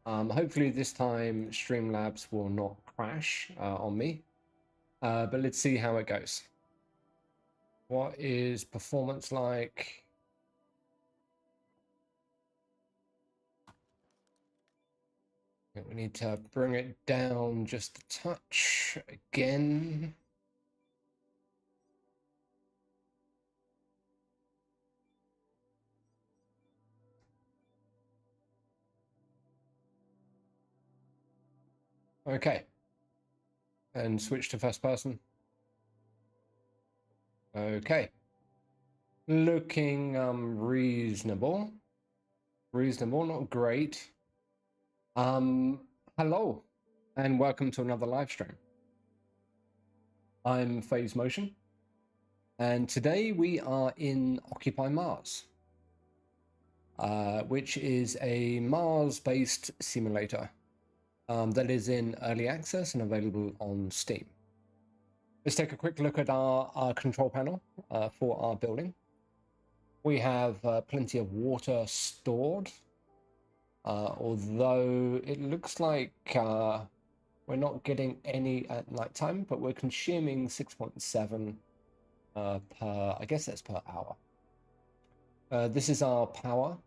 Hopefully this time Streamlabs will not crash on me, but let's see how it goes. What is performance like? We need to bring it down just a touch again. Okay. And switch to first person. Okay. Looking reasonable. Reasonable, not great. Hello, and welcome to another live stream. I'm Phase Motion, and today we are in Occupy Mars, which is a Mars-based simulator that is in early access and available on Steam. Let's take a quick look at our control panel for our building. We have plenty of water stored, although it looks like we're not getting any at nighttime, but we're consuming 6.7 per, I guess that's per hour. This is our power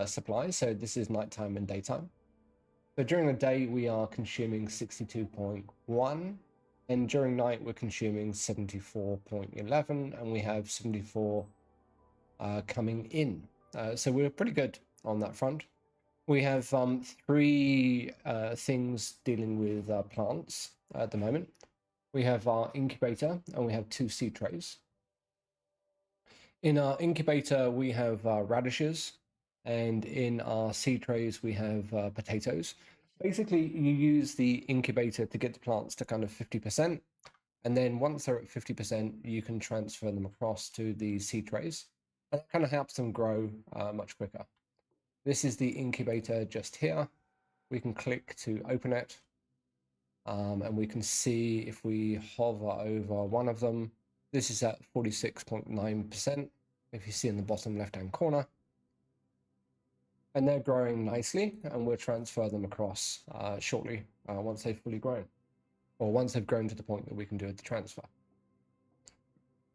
supply, so this is nighttime and daytime. So during the day, we are consuming 62.1, and during night, we're consuming 74.11, and we have 74 coming in. So we're pretty good on that front. We have 3 things dealing with plants at the moment. We have our incubator, and we have 2 seed trays. In our incubator, we have radishes, and in our seed trays, we have potatoes. Basically, you use the incubator to get the plants to kind of 50%, and then once they're at 50%, you can transfer them across to the seed trays, and that kind of helps them grow much quicker. This is the incubator just here. We can click to open it, and we can see if we hover over one of them, this is at 46.9%, if you see in the bottom left-hand corner. And they're growing nicely, and we'll transfer them across shortly once they've fully grown, or once they've grown to the point that we can do the transfer.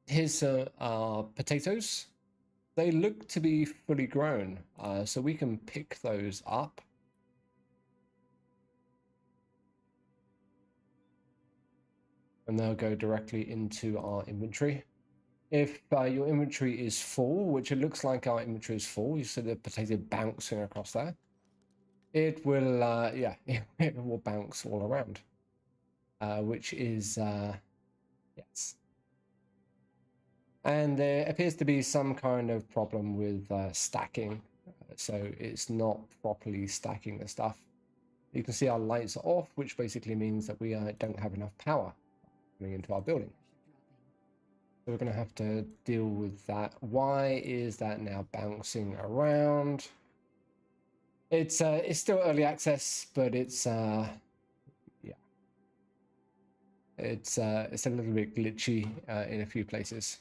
Here's our potatoes. They look to be fully grown, so we can pick those up. And they'll go directly into our inventory. If your inventory is full, which it looks like our inventory is full, you see the potato bouncing across there, it will, yeah, it will bounce all around, which is, yes. And there appears to be some kind of problem with stacking, so it's not properly stacking the stuff. You can see our lights are off, which basically means that we don't have enough power coming into our building. So we're going to have to deal with that. Why is that now bouncing around? It's still early access, but it's yeah, it's a little bit glitchy in a few places.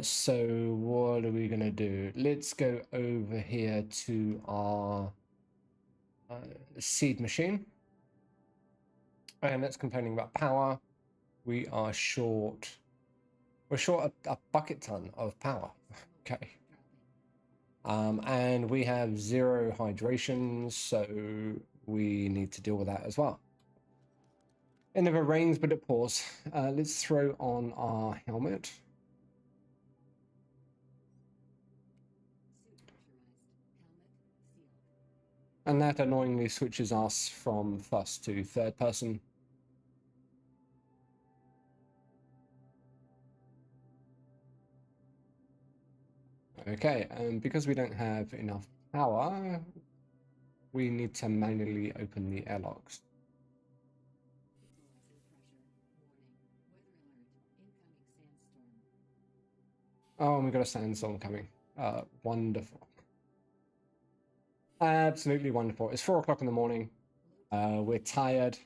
So what are we going to do? Let's go over here to our seed machine, and it's complaining about power. We are short. We're short a bucket ton of power. Okay. And we have 0 hydration, so we need to deal with that as well. It never rains, but it pours. Let's throw on our helmet. And that annoyingly switches us from first to third person. Okay, and because we don't have enough power, we need to manually open the airlocks. Oh, and we got a sandstorm coming. Wonderful. Absolutely wonderful. It's 4 o'clock in the morning. We're tired.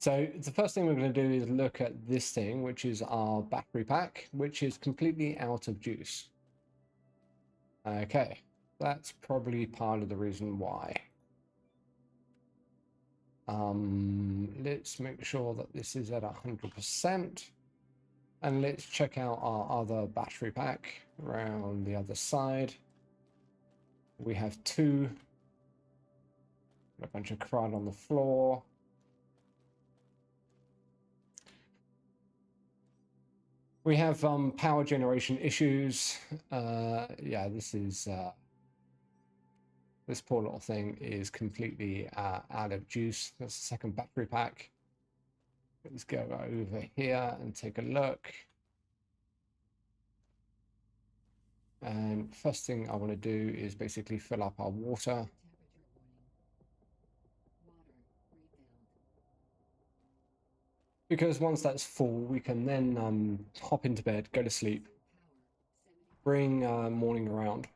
So the first thing we're going to do is look at this thing, which is our battery pack, which is completely out of juice. Okay, that's probably part of the reason why. Let's make sure that this is at 100%. And let's check out our other battery pack around the other side. We have two. A bunch of crud on the floor. We have power generation issues. Yeah, this poor little thing is completely out of juice. That's the second battery pack. Let's go over here and take a look. And first thing I want to do is basically fill up our water. Because once that's full, we can then hop into bed, go to sleep, bring morning around.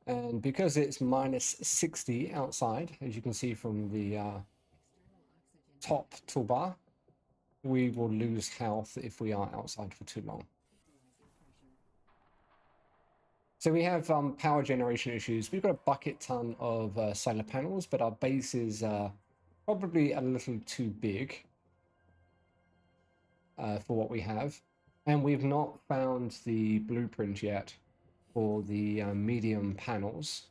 And because it's minus 60 outside, as you can see from the top toolbar, we will lose health if we are outside for too long. So we have power generation issues. We've got a bucket ton of solar panels, but our base is probably a little too big for what we have. And we've not found the blueprint yet for the medium panels,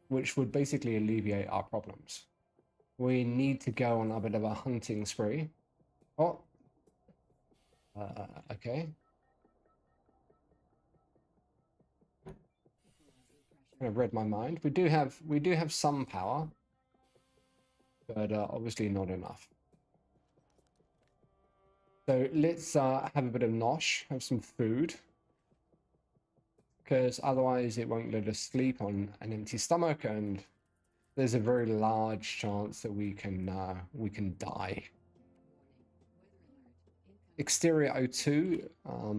which would basically alleviate our problems. We need to go on a bit of a hunting spree. Oh, okay. Kind of read my mind. We do have some power, but obviously not enough. So let's have a bit of nosh, have some food, because otherwise it won't let us sleep on an empty stomach, and there's a very large chance that we can die. Exterior O2,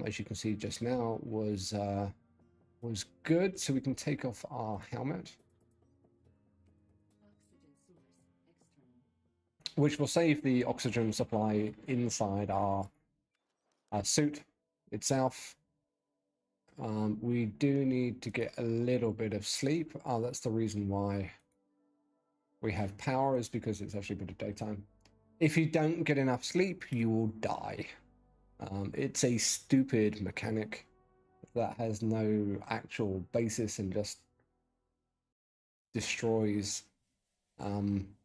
as you can see just now, was good, so we can take off our helmet, which will save the oxygen supply inside our suit itself. We do need to get a little bit of sleep. Oh, that's the reason why we have power, is because it's actually a bit of daytime. If you don't get enough sleep, you will die. It's a stupid mechanic that has no actual basis and just destroys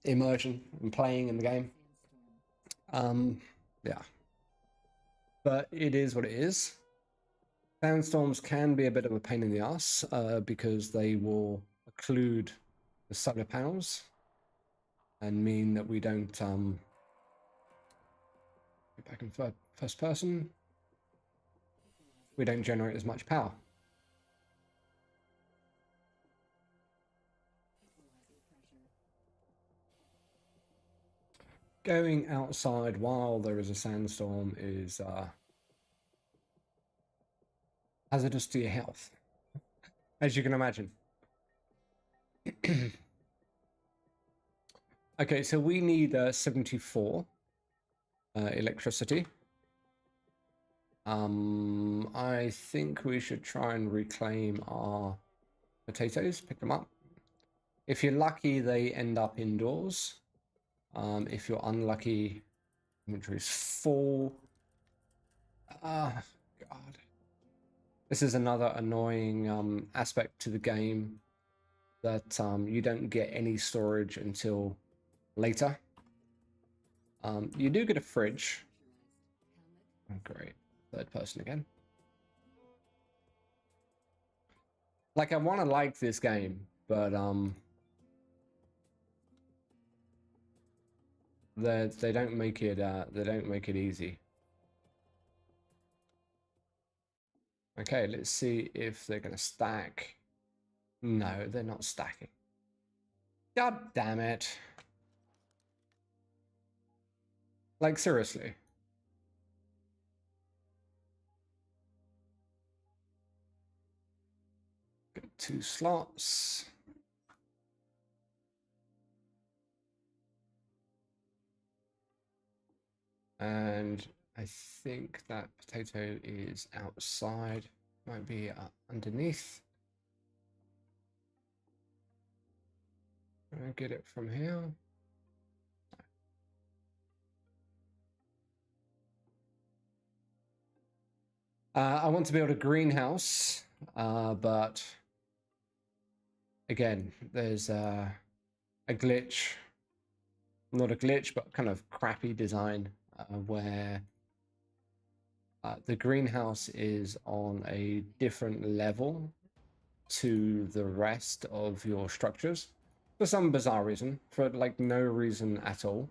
immersion and playing in the game. Yeah, but it is what it is. Sandstorms can be a bit of a pain in the ass because they will occlude the solar panels and mean that we don't get back in first person. We don't generate as much power. Going outside while there is a sandstorm is hazardous to your health, as you can imagine. Okay, so we need 74 electricity. I think we should try and reclaim our potatoes, pick them up. If you're lucky, they end up indoors. If you're unlucky, inventory is full. God. This is another annoying aspect to the game, that you don't get any storage until later. You do get a fridge. Oh, great. Third person again. Like, I want to like this game, but they don't make it easy. Okay, let's see if they're gonna stack. No, they're not stacking. God damn it. Like, seriously. 2 slots. And I think that potato is outside, might be underneath. I'll get it from here. I want to build a greenhouse, but again, there's a glitch, not a glitch, but kind of crappy design where the greenhouse is on a different level to the rest of your structures for some bizarre reason, for like no reason at all.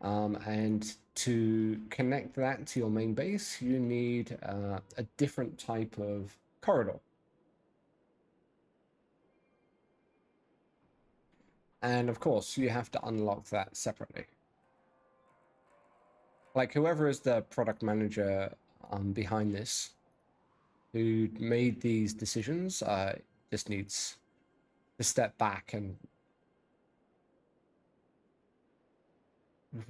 And to connect that to your main base, you need a different type of corridor. And of course, you have to unlock that separately. Like whoever is the product manager behind this, who made these decisions, just needs to step back and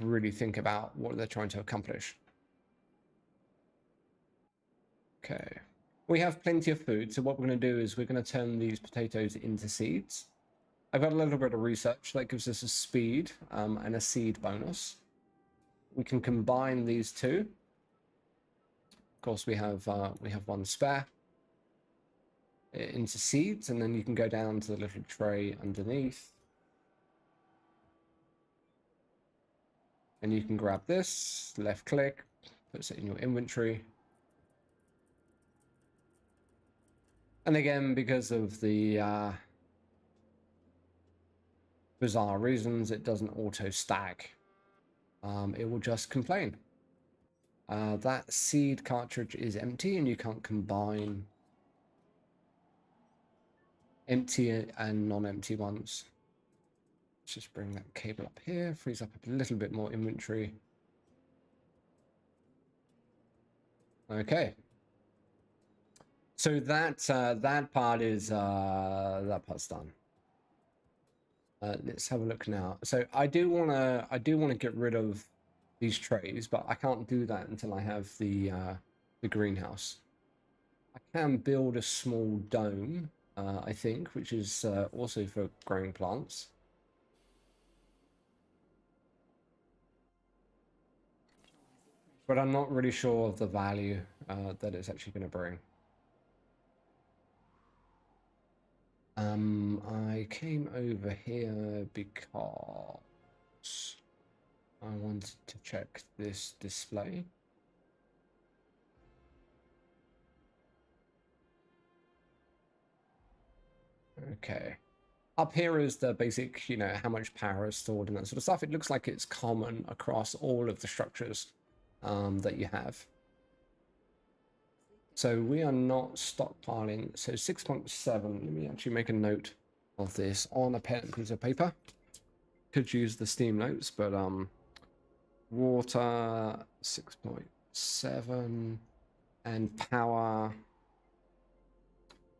really think about what they're trying to accomplish. Okay, we have plenty of food, so what we're going to do is we're going to turn these potatoes into seeds. I've got a little bit of research that gives us a speed and a seed bonus. We can combine these two. Of course, we have one spare into seeds, and then you can go down to the little tray underneath. And you can grab this, left click, puts it in your inventory. And again, because of the bizarre reasons, it doesn't auto stack. It will just complain. That seed cartridge is empty and you can't combine empty and non-empty ones. Let's just bring that cable up here, frees up a little bit more inventory. Okay. So that part is that part's done. Let's have a look now. So I do wanna get rid of these trays, but I can't do that until I have the greenhouse. I can build a small dome, I think, which is also for growing plants. But I'm not really sure of the value that it's actually going to bring. I came over here because I wanted to check this display. Okay. Up here is the basic, you know, how much power is stored and that sort of stuff. It looks like it's common across all of the structures that you have. So we are not stockpiling. So 6.7, let me actually make a note of this on a pen and piece of paper. Could use the Steam notes, but water 6.7 and power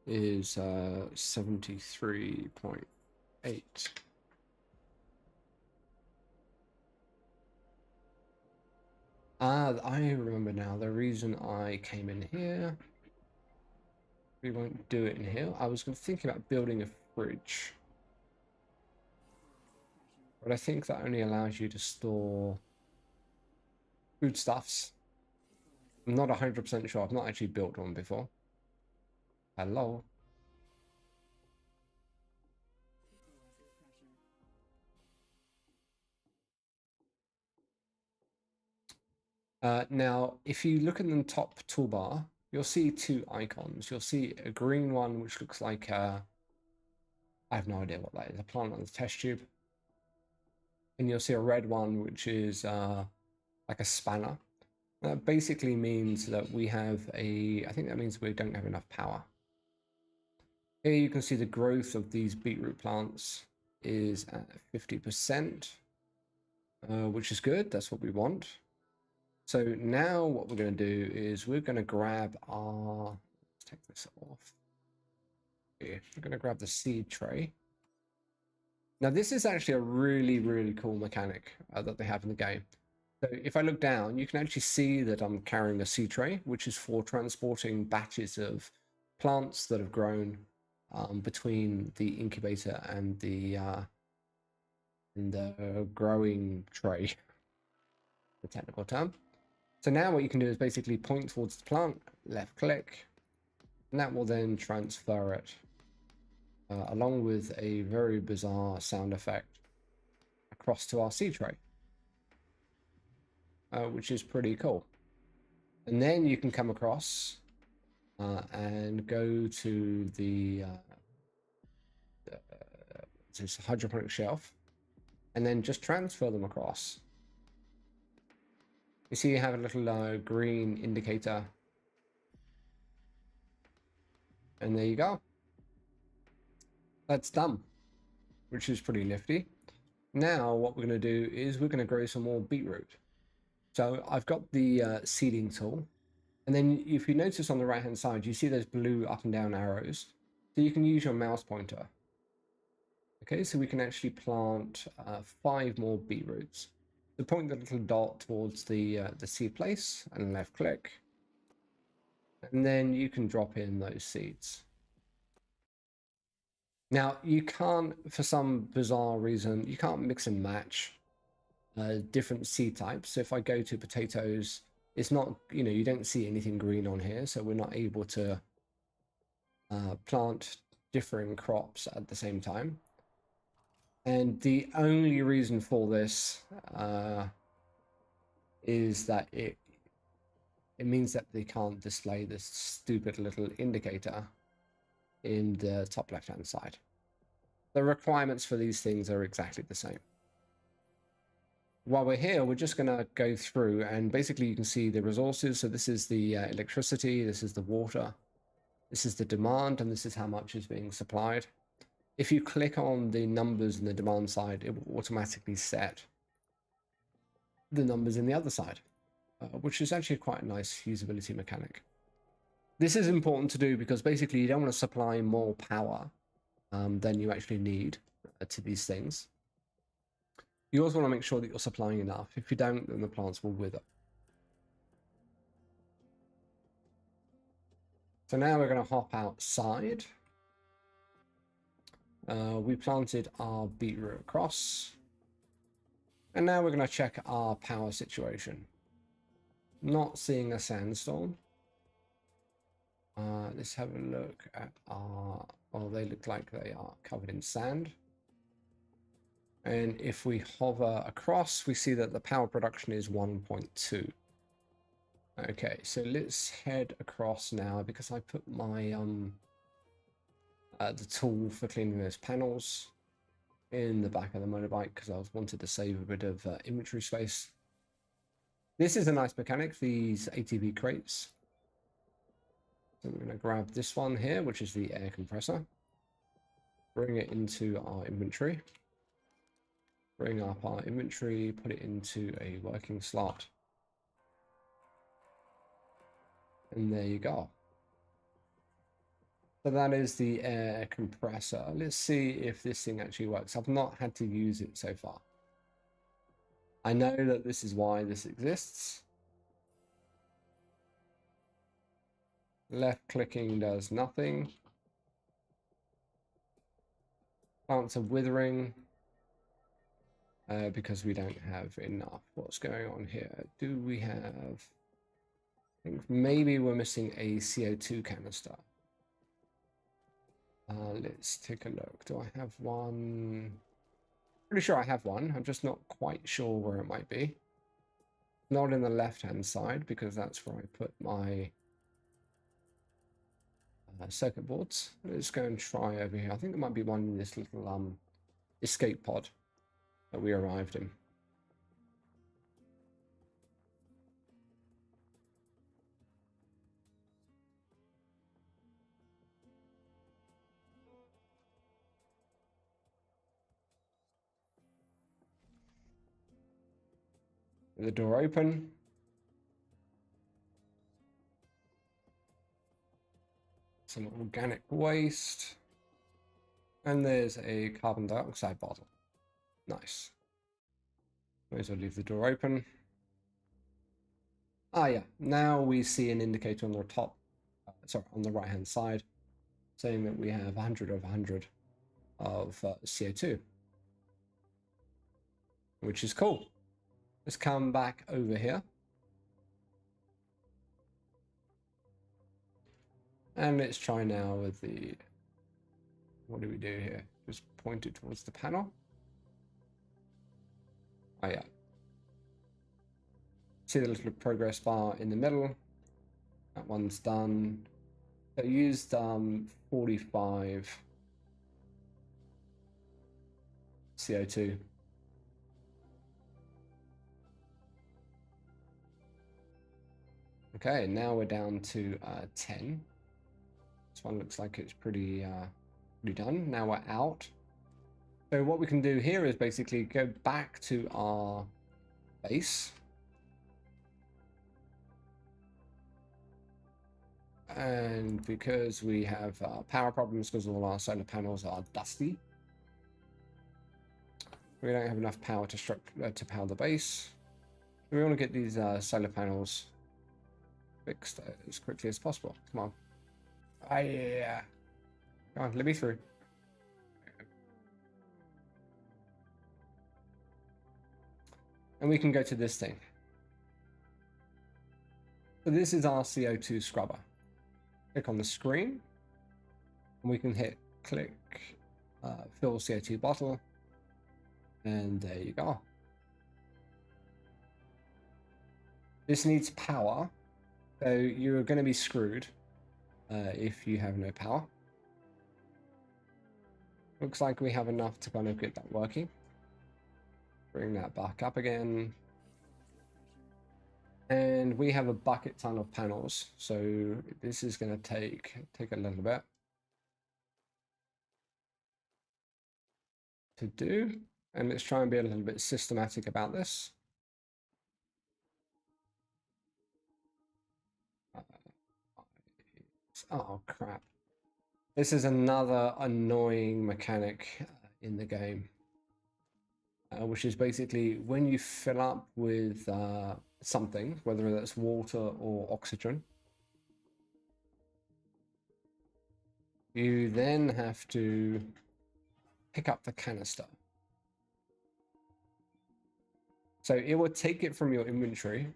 is 73.8. I remember now the reason I came in here. We won't do it in here. I was thinking about building a fridge, but I think that only allows you to store foodstuffs. I'm not 100% sure. I've not actually built one before. Hello. Now, if you look in the top toolbar, you'll see two icons. You'll see a green one, which looks like I have no idea what that is, a plant on the test tube. And you'll see a red one, which is like a spanner. That basically means that we have I think that means we don't have enough power. Here you can see the growth of these beetroot plants is at 50%, which is good. That's what we want. So now what we're going to do is we're going to grab our, let's take this off. Here, I'm going to grab the seed tray. Now, this is actually a really, really cool mechanic that they have in the game. So if I look down, you can actually see that I'm carrying a seed tray, which is for transporting batches of plants that have grown between the incubator and the growing tray, the technical term. So now what you can do is basically point towards the plant, left click, and that will then transfer it along with a very bizarre sound effect across to our seed tray, which is pretty cool. And then you can come across and go to this hydroponic shelf and then just transfer them across. You see you have a little green indicator, and there you go. That's done, which is pretty nifty. Now what we're going to do is we're going to grow some more beetroot. So I've got the seeding tool, and then if you notice on the right hand side, you see those blue up and down arrows. So you can use your mouse pointer. Okay, so we can actually plant 5 more beetroots. So point the little dot towards the seed place and left click, and then you can drop in those seeds. Now you can't, for some bizarre reason, you can't mix and match different seed types. So if I go to potatoes, it's not, you don't see anything green on here, so we're not able to plant differing crops at the same time. And the only reason for this is that it means that they can't display this stupid little indicator in the top left hand side. The requirements for these things are exactly the same. While we're here, we're just going to go through, and basically you can see the resources. So this is the electricity, this is the water, this is the demand, and this is how much is being supplied. If you click on the numbers in the demand side, it will automatically set the numbers in the other side, which is actually quite a nice usability mechanic. This is important to do because basically you don't want to supply more power than you actually need to these things. You also want to make sure that you're supplying enough. If you don't, then the plants will wither. So now we're going to hop outside. We planted our beetroot across. And now we're going to check our power situation. Not seeing a sandstorm. Let's have a look at our... Well, they look like they are covered in sand. And if we hover across, we see that the power production is 1.2. Okay, so let's head across now because I put my the tool for cleaning those panels in the back of the motorbike because I wanted to save a bit of inventory space. This is a nice mechanic, these ATV crates. So we're going to grab this one here, which is the air compressor. Bring it into our inventory. Bring up our inventory, put it into a working slot. And there you go. So that is the air compressor. Let's see if this thing actually works. I've not had to use it so far. I know that this is why this exists. Left clicking does nothing. Plants are withering. Because we don't have enough. What's going on here? Do we have... I think maybe we're missing a CO2 canister. Let's take a look. Do I have one? Pretty sure I have one. I'm just not quite sure where it might be. Not in the left-hand side, because that's where I put my circuit boards. Let's go and try over here. I think there might be one in this little escape pod that we arrived in. The door open. Some organic waste. And there's a carbon dioxide bottle. Nice. May as well leave the door open. Ah, yeah. Now we see an indicator on the top, sorry, on the right-hand side, saying that we have 100 over 100 of CO2, which is cool. Let's come back over here. And let's try now with the, what do we do here? Just point it towards the panel. Oh yeah. See the little progress bar in the middle. That one's done. So I used 45 CO2. Okay, now we're down to 10. This one looks like it's pretty done. Now we're out. So what we can do here is basically go back to our base. And because we have power problems because all our solar panels are dusty, we don't have enough power to power the base. We want to get these solar panels fixed as quickly as possible. Come on. Yeah. Come on, let me through. And we can go to this thing. So this is our CO2 scrubber. Click on the screen, and we can hit click fill CO2 bottle, and there you go. This needs power, so you're going to be screwed if you have no power. Looks like we have enough to kind of get that working. Bring that back up again. And we have a bucket ton of panels, so this is going to take a little bit to do. And let's try and be a little bit systematic about this. Oh, crap. This is another annoying mechanic in the game, which is basically when you fill up with something, whether that's water or oxygen, you then have to pick up the canister. So it will take it from your inventory.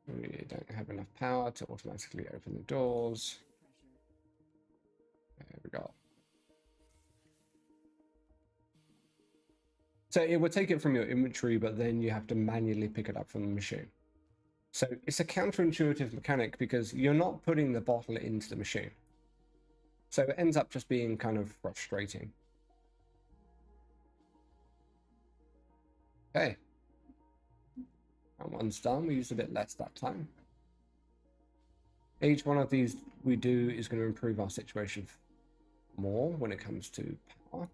We don't have enough power to automatically open the doors. There we go. So it will take it from your inventory, but then you have to manually pick it up from the machine. So it's a counterintuitive mechanic because you're not putting the bottle into the machine. So it ends up just being kind of frustrating. Okay. That one's done. We used a bit less that time. Each one of these we do is going to improve our situation more when it comes to power.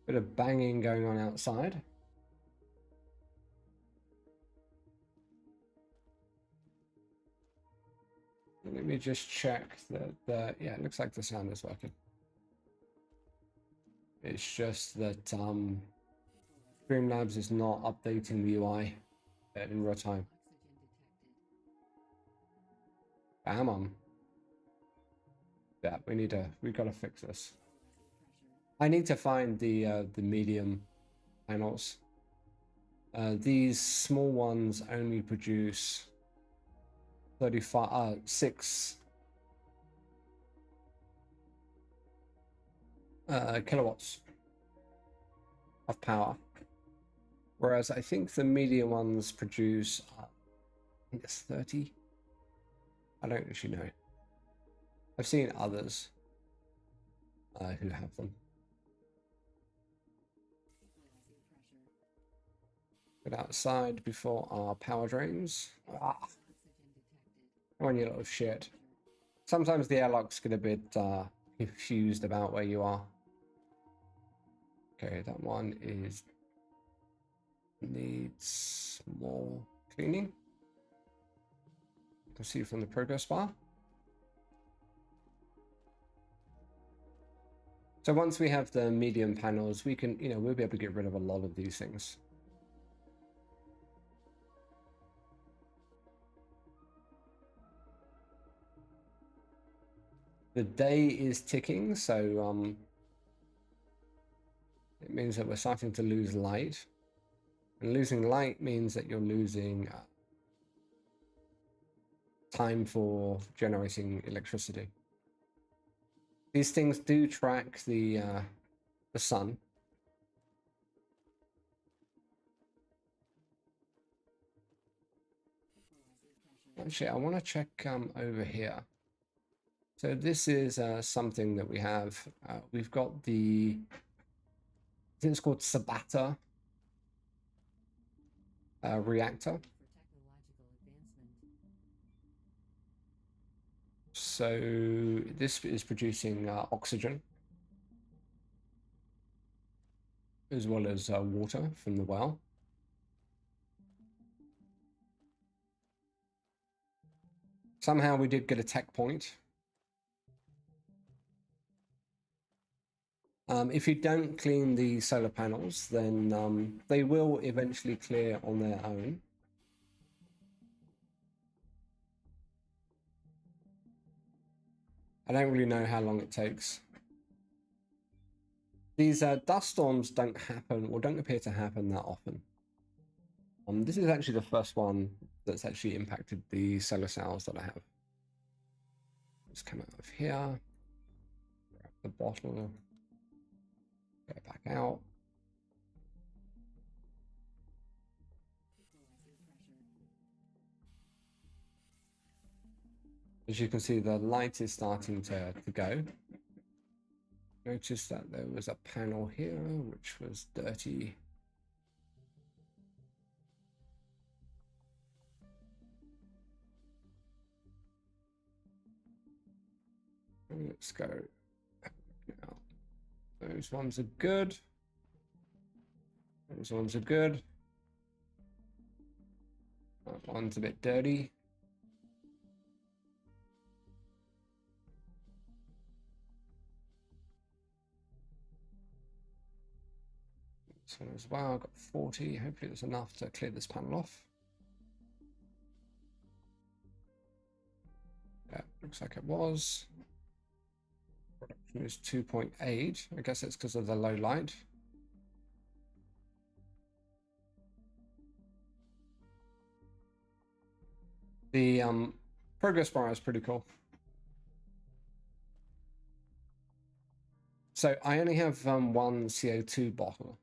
Bit of banging going on outside. Let me just check that yeah, it looks like the sound is working. It's just that Streamlabs is not updating the UI in real time. Bam on. Yeah, we gotta fix this. I need to find the medium panels. These small ones only produce 6 kilowatts of power, whereas I think the medium ones produce I think it's 30. I don't actually know. I've seen others who have them. Get outside before our power drains. Ah. Come on, you little shit. Sometimes the airlocks get a bit confused about where you are. Okay, that one is Needs more cleaning. You can see from the progress bar. So once we have the medium panels, we can, we'll be able to get rid of a lot of these things. The day is ticking, so it means that we're starting to lose light. And losing light means that you're losing time for generating electricity. These things do track the sun. Actually, I want to check over here. So this is something that we have. We've got the, I think it's called Sabata reactor. So this is producing oxygen as well as water from the well. Somehow we did get a tech point. If you don't clean the solar panels, then they will eventually clear on their own. I don't really know how long it takes. These dust storms don't happen, or don't appear to happen that often. This is actually the first one that's actually impacted the solar cells that I have. Let's come out of here, grab the bottle, go back out. As you can see, the light is starting to go. Notice that there was a panel here which was dirty. Let's go. Now, those ones are good. Those ones are good. That one's a bit dirty. This one as well. I've got 40. Hopefully there's enough to clear this panel off. Yeah, looks like it was. Production is 2.8. I guess it's because of the low light. The progress bar is pretty cool. So I only have one CO2 bottle.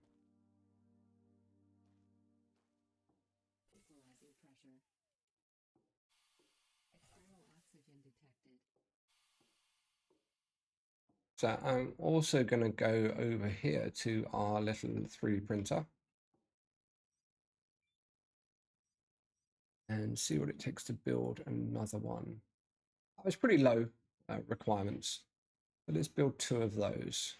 So I'm also going to go over here to our little 3D printer and see what it takes to build another one. It's pretty low requirements, but let's build 2 of those.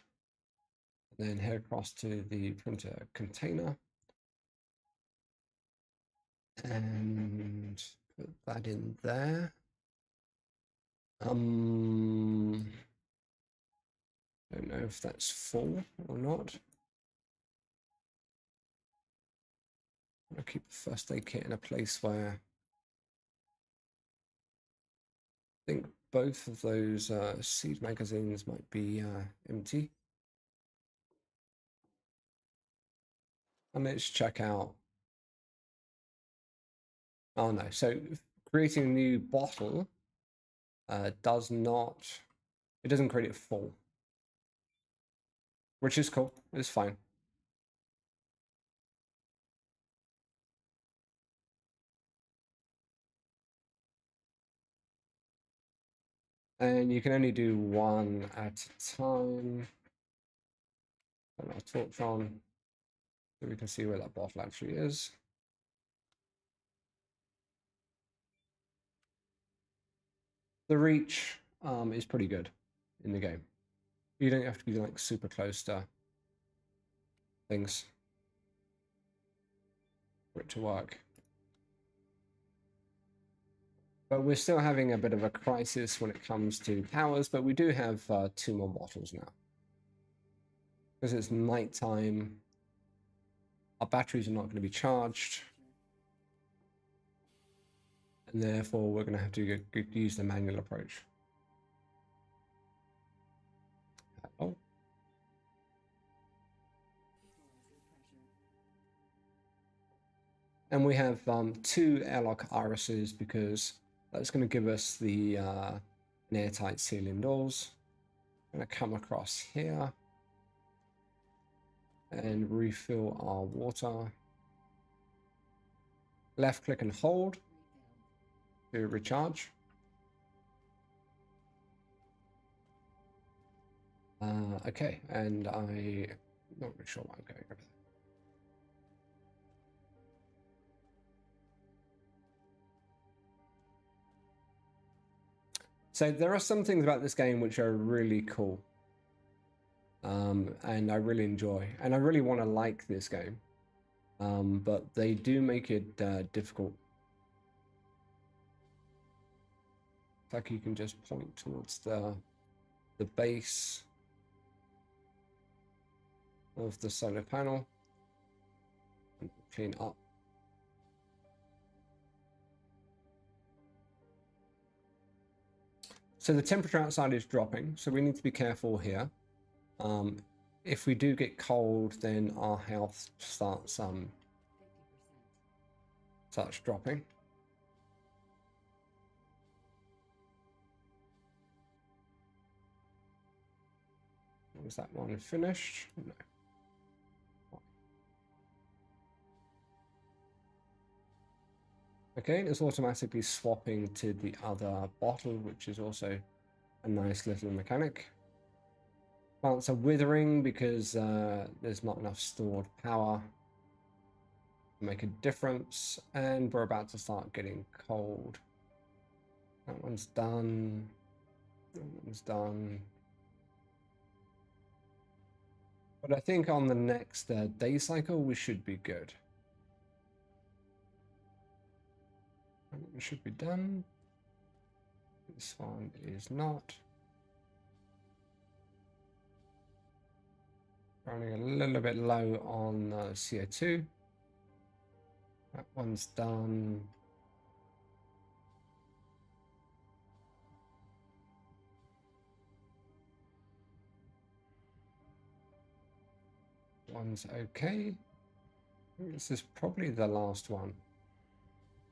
And then head across to the printer container and put that in there. Don't know if that's full or not. I'll keep the first aid kit in a place where I think both of those seed magazines might be empty. And let's check out. Oh no, so creating a new bottle does not, it doesn't create it full, which is cool, it's fine. And you can only do 1 at a time. And I'll torch on so we can see where that bottle actually is. The reach is pretty good in the game. You don't have to be like super close to things. for it to work. But we're still having a bit of a crisis when it comes to powers, but we do have 2 more bottles now. Because it's nighttime, our batteries are not going to be charged. And therefore, we're going to have to use the manual approach. Oh. And we have 2 airlock irises because that's going to give us the an airtight seal indoors. I'm going to come across here and refill our water. Left click and hold to recharge. Okay, and I'm not really sure why I'm going over there. So there are some things about this game which are really cool. And I really enjoy, and I really want to like this game. But they do make it difficult. Like you can just point towards the base of the solar panel and clean up. So the temperature outside is dropping, so we need to be careful here. If we do get cold, then our health starts dropping. Was that one finished? No. Okay, it's automatically swapping to the other bottle, which is also a nice little mechanic. Plants are withering because there's not enough stored power to make a difference, and we're about to start getting cold. That one's done. That one's done. But I think on the next day cycle, we should be good. That one should be done. This one is not. Running a little bit low on CO2. That one's done. One's okay. This is probably the last one.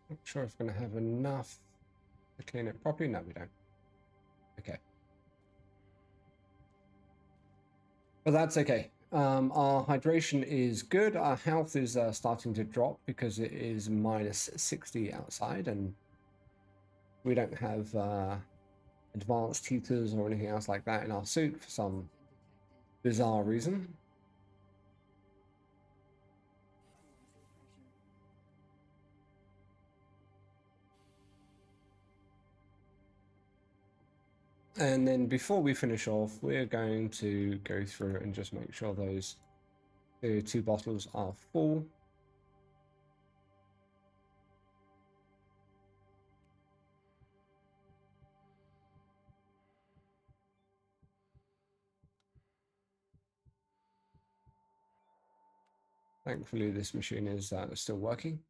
Not sure if we're going to have enough to clean it properly. No, we don't. Okay. But that's okay. Our hydration is good. Our health is starting to drop because it is minus 60 outside, and we don't have advanced heaters or anything else like that in our suit for some bizarre reason. And then before we finish off, we're going to go through and just make sure those 2 bottles are full. Thankfully, this machine is still working.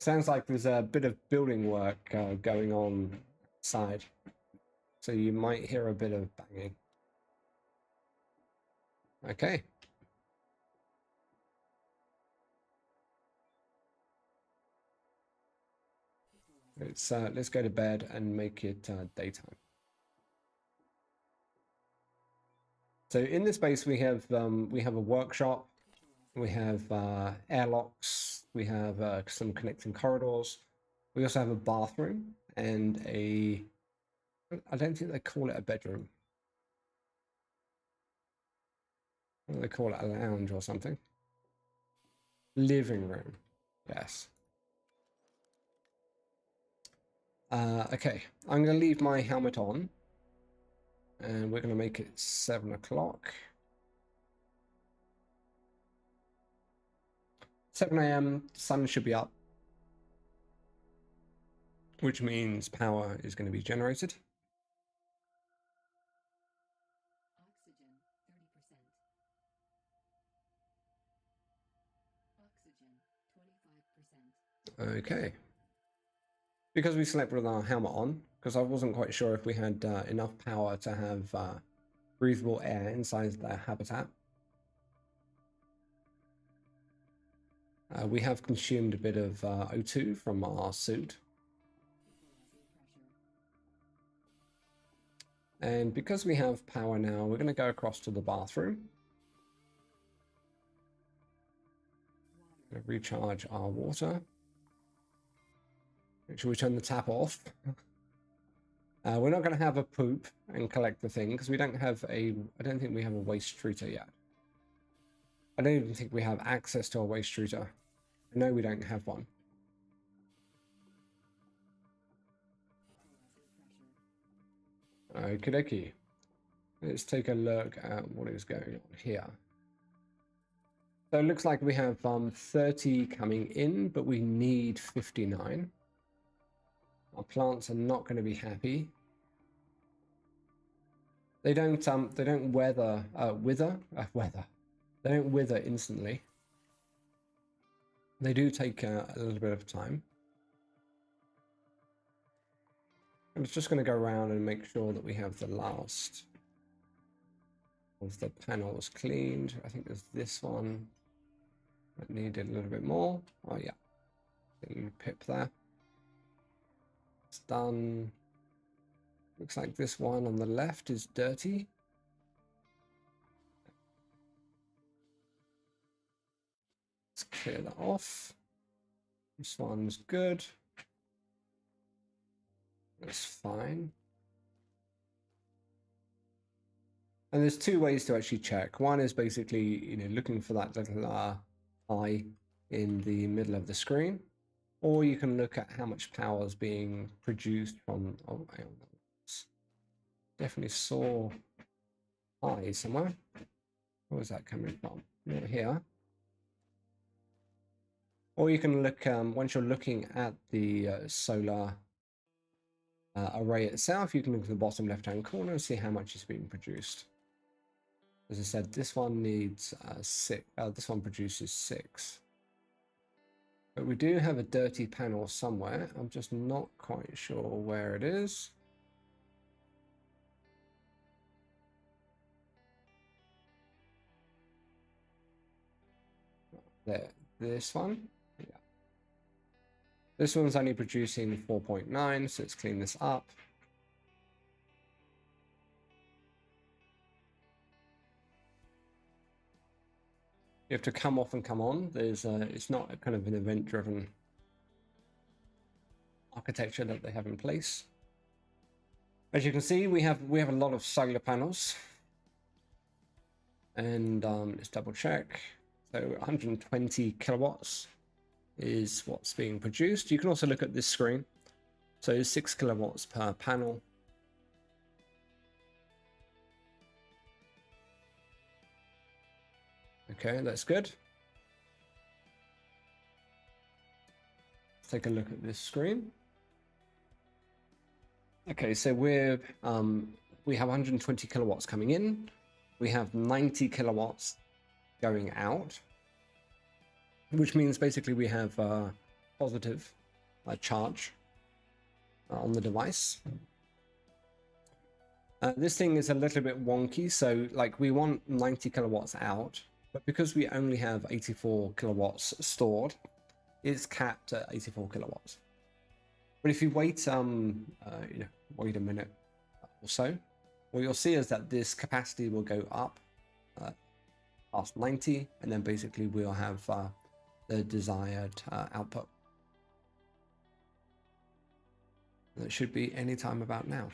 Sounds like there's a bit of building work going on outside, so you might hear a bit of banging. Okay. Let's go to bed and make it daytime. So in this base we have a workshop, we have airlocks, we have some connecting corridors. We also have a bathroom and I don't think they call it a bedroom. They call it a lounge or something. Living room, yes. Okay, I'm going to leave my helmet on, and we're going to make it 7 o'clock. 7 a.m. sun should be up, which means power is going to be generated. Oxygen 30%. Oxygen 25%. Okay. Because we slept with our helmet on, because I wasn't quite sure if we had enough power to have breathable air inside their habitat. We have consumed a bit of O2 from our suit. And because we have power now, we're going to go across to the bathroom. Recharge our water. Make sure we turn the tap off. We're not going to have a poop and collect the thing because we don't have I don't think we have a waste treater yet. I don't even think we have access to a waste treater. I know we don't have one. Okie dokie. Let's take a look at what is going on here. So it looks like we have 30 coming in, but we need 59. Our plants are not going to be happy. They don't wither. They don't wither instantly. They do take a little bit of time. I'm just going to go around and make sure that we have the last of the panels cleaned. I think there's this one that needed a little bit more. Oh yeah, pip there. It's done. Looks like this one on the left is dirty. Let's clear that off. This one's good. That's fine. And there's two ways to actually check. One is basically, looking for that little eye in the middle of the screen, or you can look at how much power is being produced from. Oh, hang on. Definitely saw eye somewhere. Where was that coming from? Not here. Or you can look once you're looking at the solar array itself, you can look at the bottom left-hand corner and see how much is being produced. As I said, this one needs 6. This one produces 6. But we do have a dirty panel somewhere. I'm just not quite sure where it is. There, this one. Yeah. This one's only producing 4.9, so let's clean this up. You have to come off and come on. There's it's not a kind of an event-driven architecture that they have in place. As you can see, we have a lot of solar panels, and let's double check. So 120 kilowatts is what's being produced. You can also look at this screen. So 6 kilowatts per panel. Okay, that's good. Let's take a look at this screen. Okay, so we have 120 kilowatts coming in. We have 90 kilowatts going out, which means basically we have a positive charge on the device. This thing is a little bit wonky, so like we want 90 kilowatts out, but because we only have 84 kilowatts stored, it's capped at 84 kilowatts. But if you wait, wait a minute or so, what you'll see is that this capacity will go up past 90, and then basically we'll have the desired output. That should be any time about now.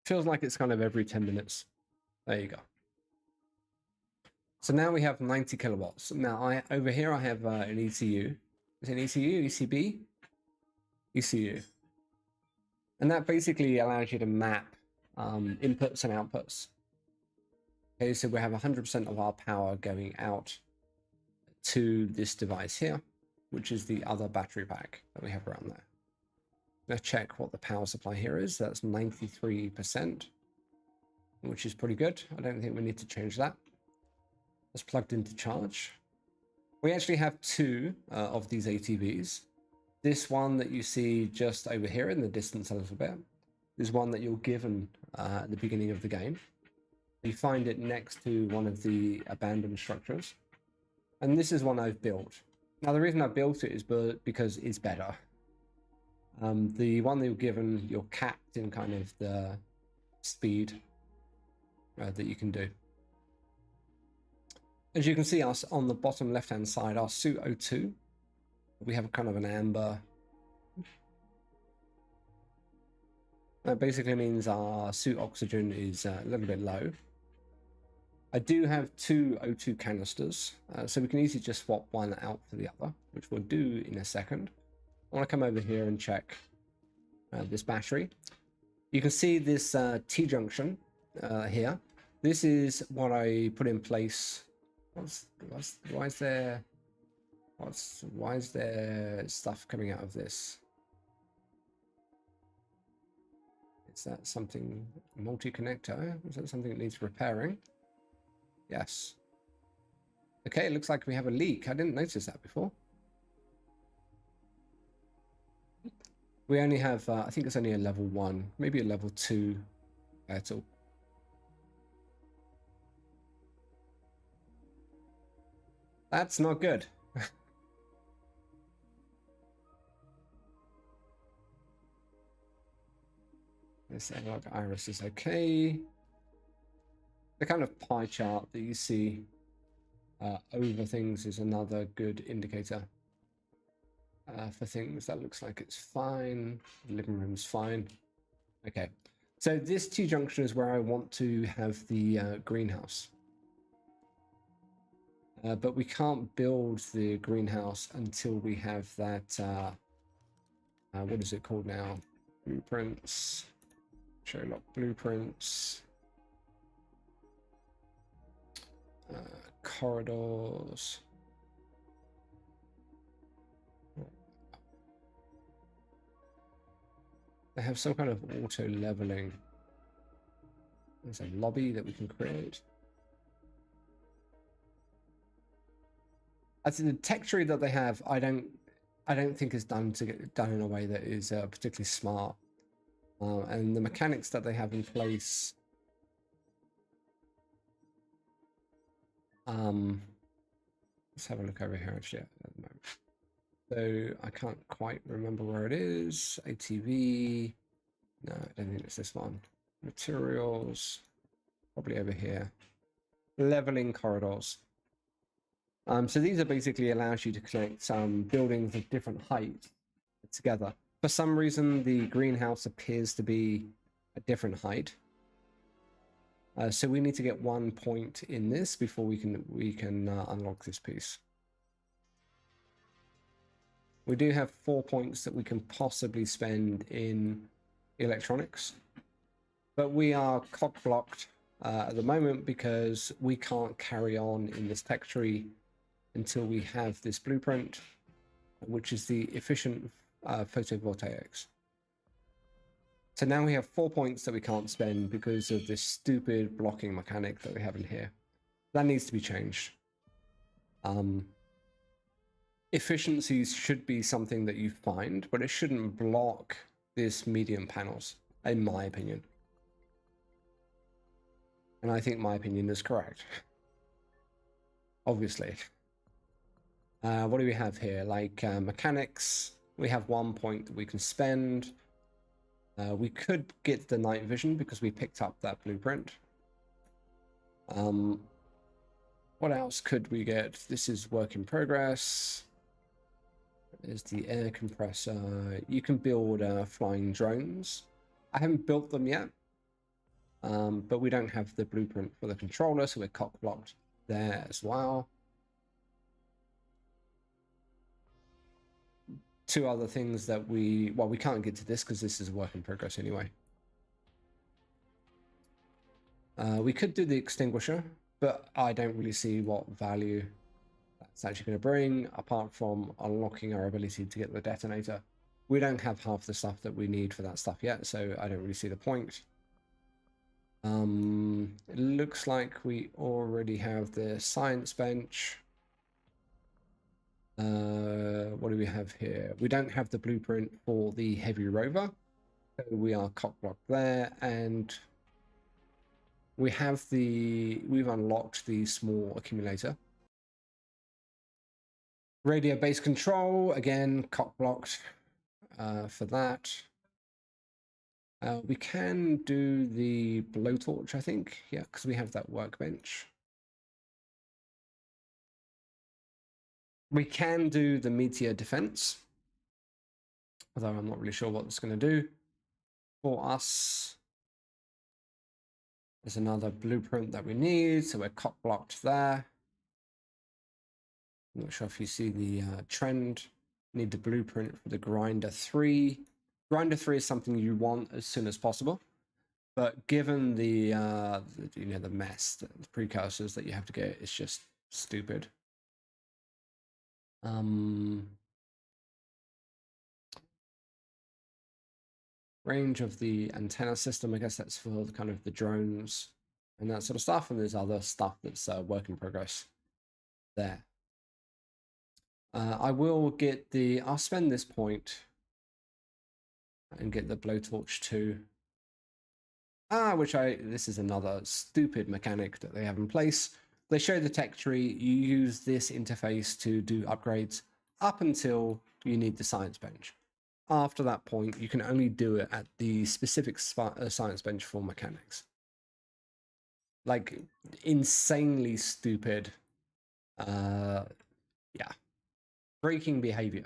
Feels like it's kind of every 10 minutes. There you go. So now we have 90 kilowatts. Now over here I have an ECU. Is it an ECU, ECB? ECU. And that basically allows you to map inputs and outputs. Okay, so we have 100% of our power going out to this device here, which is the other battery pack that we have around there. Let's check what the power supply here is. That's 93%, which is pretty good. I don't think we need to change that. It's plugged into charge. We actually have two of these ATVs. This one that you see just over here in the distance a little bit is one that you're given at the beginning of the game. You find it next to one of the abandoned structures. And this is one I've built. Now, the reason I built it is because it's better. The one that you're given, you're capped in kind of the speed that you can do. As you can see, us on the bottom left-hand side, our suit O2, we have kind of an amber. That basically means our suit oxygen is a little bit low. I do have two O2 canisters, so we can easily just swap one out for the other, which we'll do in a second. I want to come over here and check this battery. You can see this T-junction here. This is what I put in place. Why is there stuff coming out of this? Is that something multi-connector? Is that something that needs repairing? Yes. Okay, it looks like we have a leak. I didn't notice that before. We only have, I think it's only a level 1, maybe a level 2 battle. That's not good. This analog iris is okay. The kind of pie chart that you see over things is another good indicator for things. That looks like it's fine. The living room's fine. Okay, so this T-junction is where I want to have the greenhouse. But we can't build the greenhouse until we have that, what is it called now? Blueprints. Show log blueprints. Corridors. They have some kind of auto leveling. There's a lobby that we can create. I think the tech tree that they have, I don't think is done in a way that is particularly smart. And the mechanics that they have in place. Let's have a look over here actually at the moment. So I can't quite remember where it is. ATV. No, I don't think it's this one. Materials. Probably over here. Leveling corridors. So these are basically allows you to connect some buildings of different height together. For some reason, the greenhouse appears to be a different height. So we need to get 1 point in this before we can unlock this piece. We do have 4 points that we can possibly spend in electronics, but we are cock-blocked at the moment because we can't carry on in this tech tree until we have this blueprint, which is the efficient photovoltaics. So now we have 4 points that we can't spend because of this stupid blocking mechanic that we have in here. That needs to be changed. Efficiencies should be something that you find, but it shouldn't block this medium panels, in my opinion. And I think my opinion is correct. Obviously. What do we have here? Like mechanics, we have 1 point that we can spend. We could get the night vision because we picked up that blueprint. What else could we get? This is work in progress. There's the air compressor. You can build flying drones. I haven't built them yet, but we don't have the blueprint for the controller, so we're cock-blocked there as well. Two other things that we can't get to this because this is a work in progress anyway. We could do the extinguisher, but I don't really see what value that's actually going to bring, apart from unlocking our ability to get the detonator. We don't have half the stuff that we need for that stuff yet, so I don't really see the point. It looks like we already have the science bench. What do we have here? We don't have the blueprint for the heavy rover. So we are cock-blocked there, and we've unlocked the small accumulator. Radio base control, again, cock-blocked for that. We can do the blowtorch, I think. Yeah, because we have that workbench. We can do the meteor defense, although I'm not really sure what it's going to do for us. There's another blueprint that we need, so we're cock-blocked there. I'm not sure if you see the trend. Need the blueprint for the grinder 3. Grinder 3 is something you want as soon as possible, but given the the mess, the precursors that you have to get, it's just stupid. Range of the antenna system, I guess that's for kind of the drones and that sort of stuff, and there's other stuff that's work in progress there. I'll spend this point and get the blowtorch too. This is another stupid mechanic that they have in place. They show the tech tree, you use this interface to do upgrades up until you need the science bench. After that point, you can only do it at the specific science bench for mechanics. Like, insanely stupid, yeah, breaking behavior.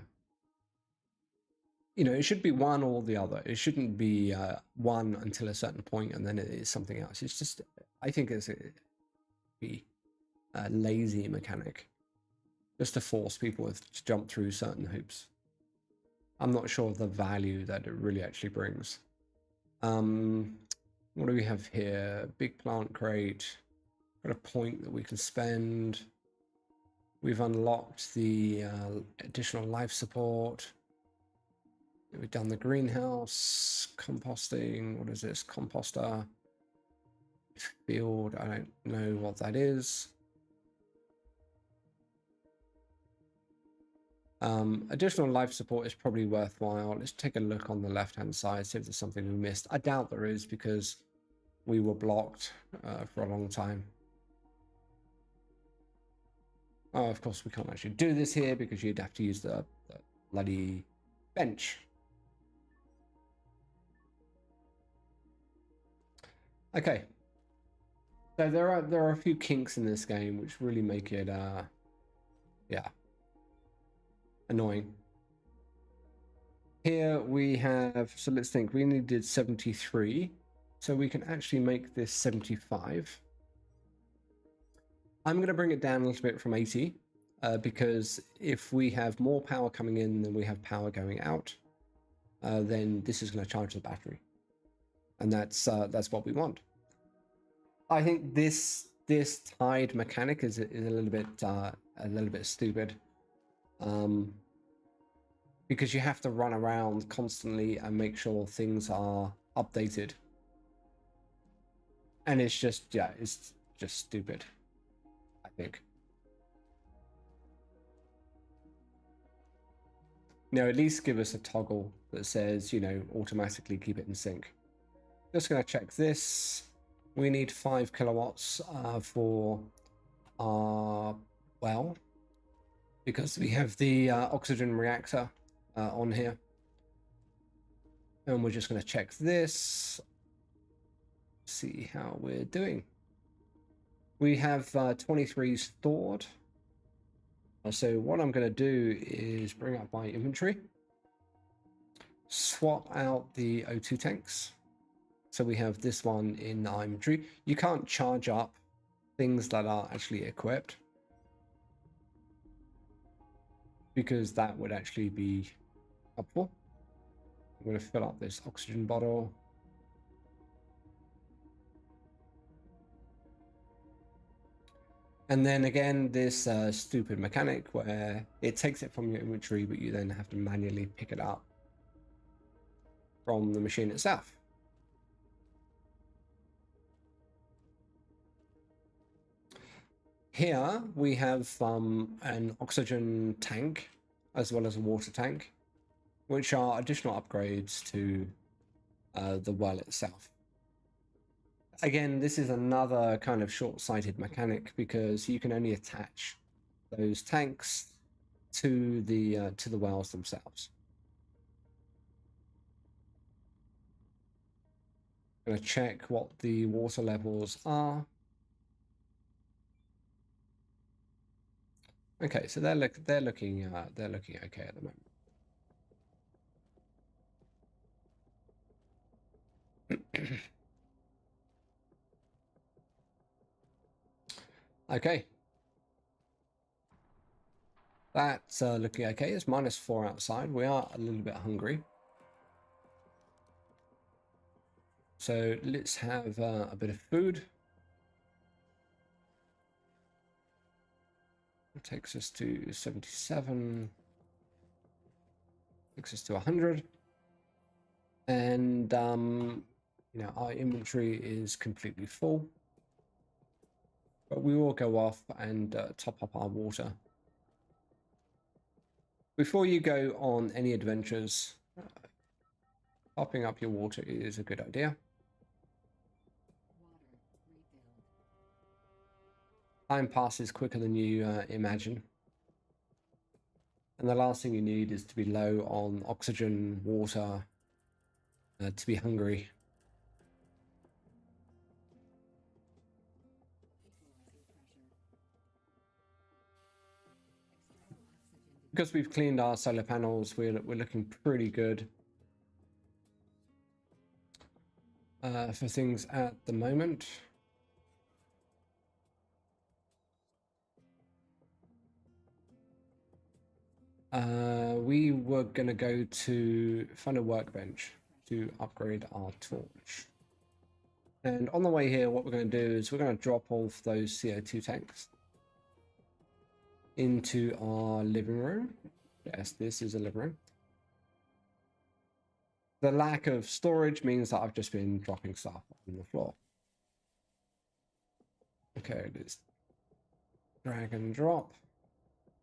You know, it should be one or the other. It shouldn't be one until a certain point and then it is something else. It's just, I think it's a lazy mechanic just to force people to jump through certain hoops. I'm not sure of the value that it really actually brings. What do we have here? Big plant crate. Got a point that we can spend. We've unlocked the additional life support. We've done the greenhouse, composting. What is this? Composter. Field. I don't know what that is. Additional life support is probably worthwhile. Let's take a look on the left-hand side, see if there's something we missed. I doubt there is because we were blocked for a long time. Oh, of course, we can't actually do this here because you'd have to use the bloody bench. Okay. So there are a few kinks in this game which really make it, yeah, annoying. Here we have, so let's think, we needed 73, so we can actually make this 75. I'm going to bring it down a little bit from 80, because if we have more power coming in than we have power going out, then this is going to charge the battery, and that's what we want. I think this tide mechanic is a little bit stupid, because you have to run around constantly and make sure things are updated, and it's just stupid, I think. You know, at least give us a toggle that says, you know, automatically keep it in sync. Just going to check this. We need 5 kilowatts for our well, because we have the oxygen reactor on here. And we're just going to check this, see how we're doing. We have 23 stored. So what I'm going to do is bring up my inventory, swap out the O2 tanks. So we have this one in our inventory. You can't charge up things that are actually equipped, because that would actually be helpful. I'm going to fill up this oxygen bottle. And then again, this stupid mechanic where it takes it from your inventory, but you then have to manually pick it up from the machine itself. Here we have an oxygen tank as well as a water tank, which are additional upgrades to the well itself. Again, this is another kind of short-sighted mechanic because you can only attach those tanks to the wells themselves. I'm going to check what the water levels are. Okay, so they're looking okay at the moment. Okay, that's looking okay. It's -4 outside. We are a little bit hungry, so let's have a bit of food. It takes us to 77. Takes us to 100, and you know, our inventory is completely full, but we will go off and top up our water. Before you go on any adventures, topping up your water is a good idea. Time passes quicker than you imagine. And the last thing you need is to be low on oxygen, water, to be hungry. Because we've cleaned our solar panels, we're looking pretty good for things at the moment. We were going to go to find a workbench to upgrade our torch. And on the way here, what we're going to do is we're going to drop off those CO2 tanks into our living room. Yes, this is a living room. The lack of storage means that I've just been dropping stuff on the floor. Okay, let's drag and drop.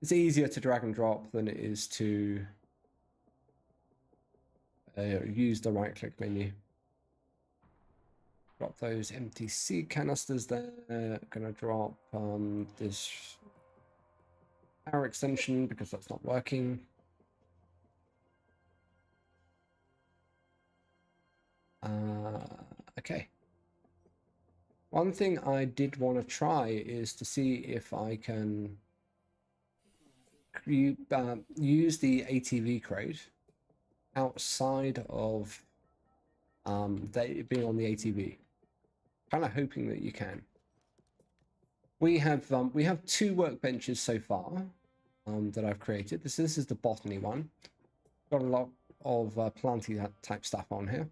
It's easier to drag and drop than it is to use the right-click menu. Drop those empty seed canisters there. Gonna drop this power extension because that's not working. Okay. One thing I did want to try is to see if I can use the ATV crate outside of being on the ATV. Kind of hoping that you can. We have 2 workbenches so far that I've created. This is the botany one. Got a lot of planty type stuff on here.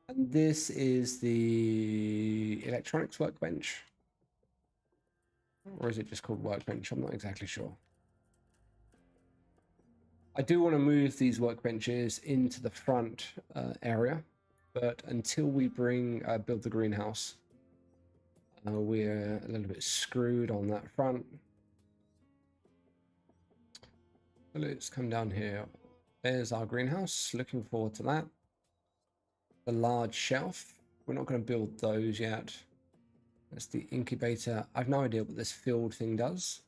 And this is the electronics workbench. Or is it just called workbench? I'm not exactly sure. I do want to move these workbenches into the front area, but until we build the greenhouse, we're a little bit screwed on that front. So let's come down here. There's our greenhouse. Looking forward to that. The large shelf. We're not going to build those yet. That's the incubator. I've no idea what this field thing does.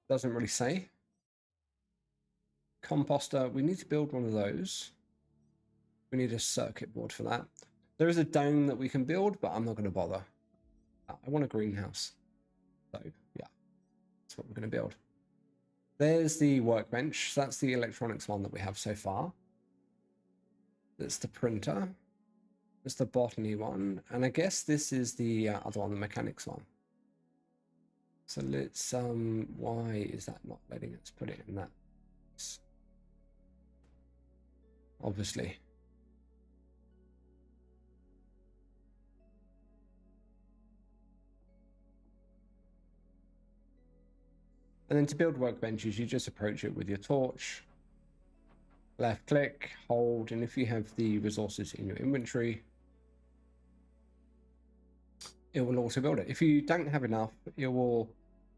Doesn't really say. Composter. We need to build one of those. We need a circuit board for that. There is a dome that we can build, but I'm not going to bother. I want a greenhouse. So, yeah, that's what we're going to build. There's the workbench. That's the electronics one that we have so far. That's the printer. That's the botany one. And I guess this is the other one, the mechanics one. So let's, why is that not letting us put it in that? Obviously. And then to build workbenches, you just approach it with your torch, left click, hold, and if you have the resources in your inventory, it will also build it. If you don't have enough, it will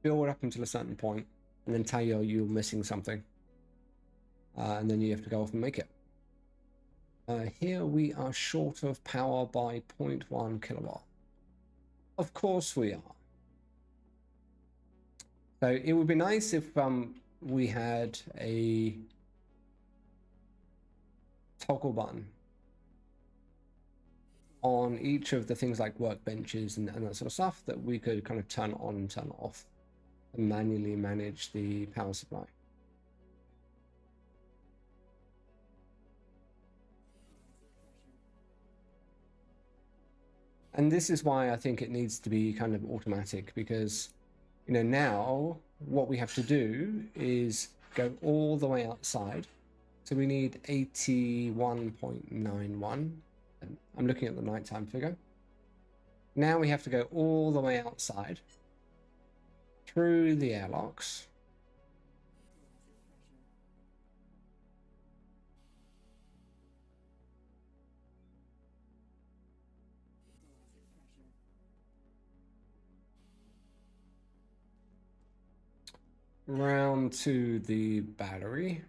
build up until a certain point and then tell you you're missing something. And then you have to go off and make it. Here we are short of power by 0.1 kilowatt. Of course we are. So it would be nice if we had a toggle button on each of the things like workbenches and that sort of stuff that we could kind of turn on and turn off and manually manage the power supply. And this is why I think it needs to be kind of automatic, because, you know, now what we have to do is go all the way outside. So we need 81.91. I'm looking at the nighttime figure. Now we have to go all the way outside through the airlocks. Round to the battery.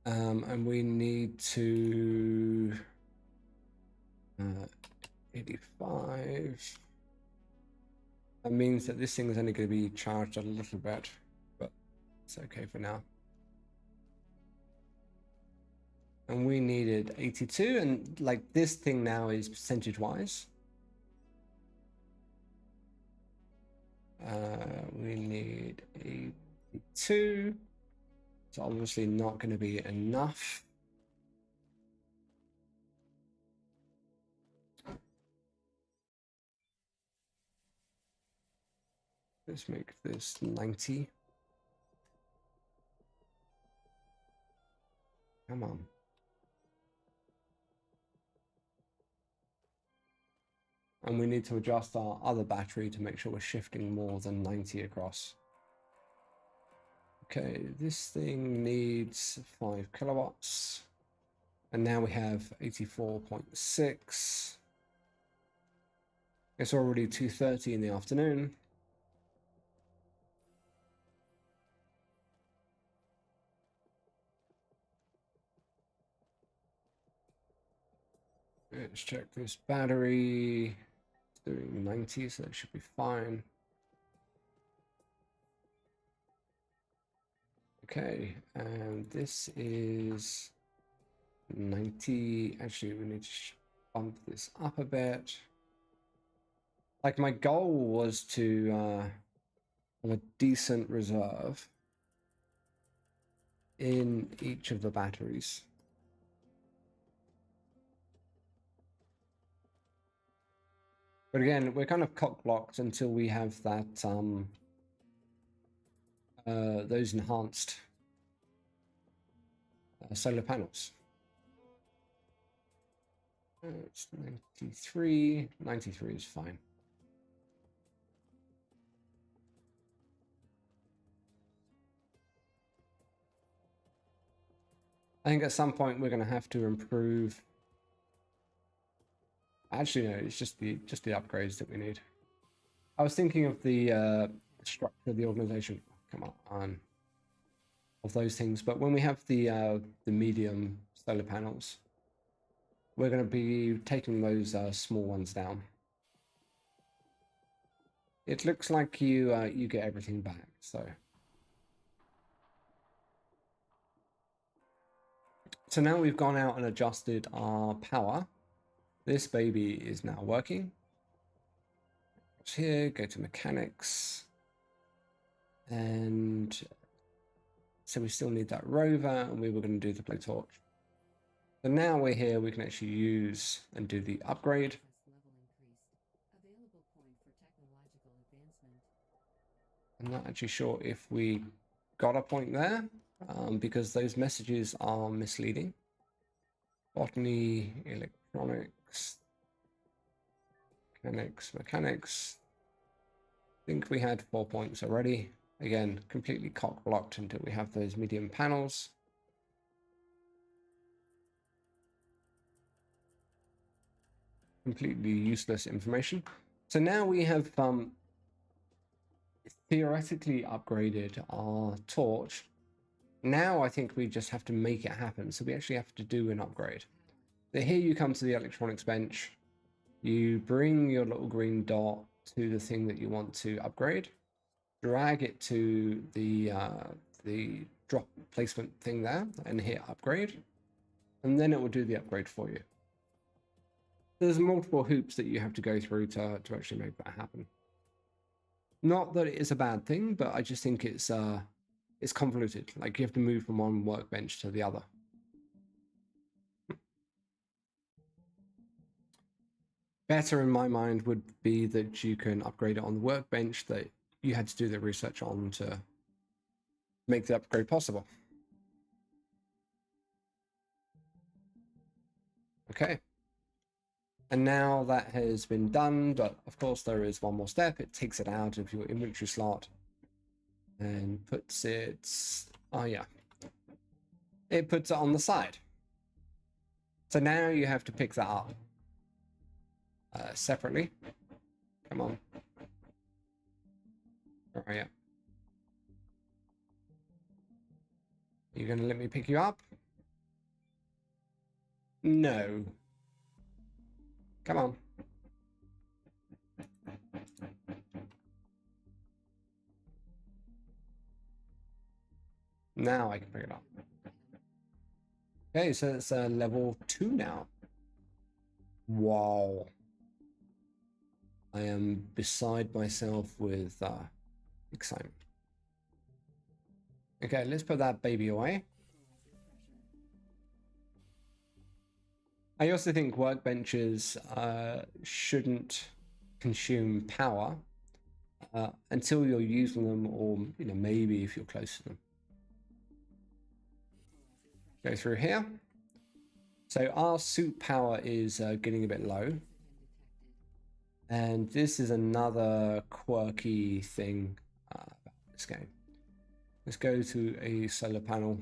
And we need to 85. That means that this thing is only going to be charged a little bit, but it's okay for now. And we needed 82, and like this thing now is percentage wise. We need 82. It's obviously not going to be enough. Let's make this 90. Come on. And we need to adjust our other battery to make sure we're shifting more than 90 across. Okay, this thing needs 5 kilowatts. And now we have 84.6. It's already 2:30 in the afternoon. Let's check this battery. It's doing 90, so that should be fine. Okay, and this is 90. Actually, we need to bump this up a bit. Like, my goal was to have a decent reserve in each of the batteries. But again, we're kind of cock-blocked until we have that those enhanced solar panels. It's 93. 93 is fine. I think at some point we're going to have to improve. Actually, no, it's just the upgrades that we need. I was thinking of the structure of the organization. Come on, of those things. But when we have the medium solar panels, we're going to be taking those small ones down. It looks like you get everything back. So now we've gone out and adjusted our power. This baby is now working. Here, go to mechanics. And so we still need that rover, and we were going to do the blowtorch. So now we're here, we can actually use and do the upgrade. I'm not actually sure if we got a point there, because those messages are misleading. botany, electronics, mechanics. I think we had 4 points already. Again, completely cock blocked until we have those medium panels. Completely useless information. So now we have theoretically upgraded our torch. Now I think we just have to make it happen. So we actually have to do an upgrade. So here you come to the electronics bench. You bring your little green dot to the thing that you want to upgrade. Drag it to the drop placement thing there and hit upgrade. And then it will do the upgrade for you. There's multiple hoops that you have to go through to actually make that happen. Not that it is a bad thing, but I just think it's convoluted. Like you have to move from one workbench to the other. Better in my mind would be that you can upgrade it on the workbench that you had to do the research on to make the upgrade possible. Okay. And now that has been done, but of course there is one more step. It takes it out of your inventory slot and puts it, oh yeah, it puts it on the side. So now you have to pick that up separately. Come on. Where are you? Are you going to let me pick you up? No. Come on. Now I can pick it up. Okay, so it's level 2 now. Wow. I am beside myself with excitement. Okay, let's put that baby away. I also think workbenches shouldn't consume power until you're using them, or maybe if you're close to them. Go through here. So our suit power is getting a bit low. And this is another quirky thing about this game. Let's go to a solar panel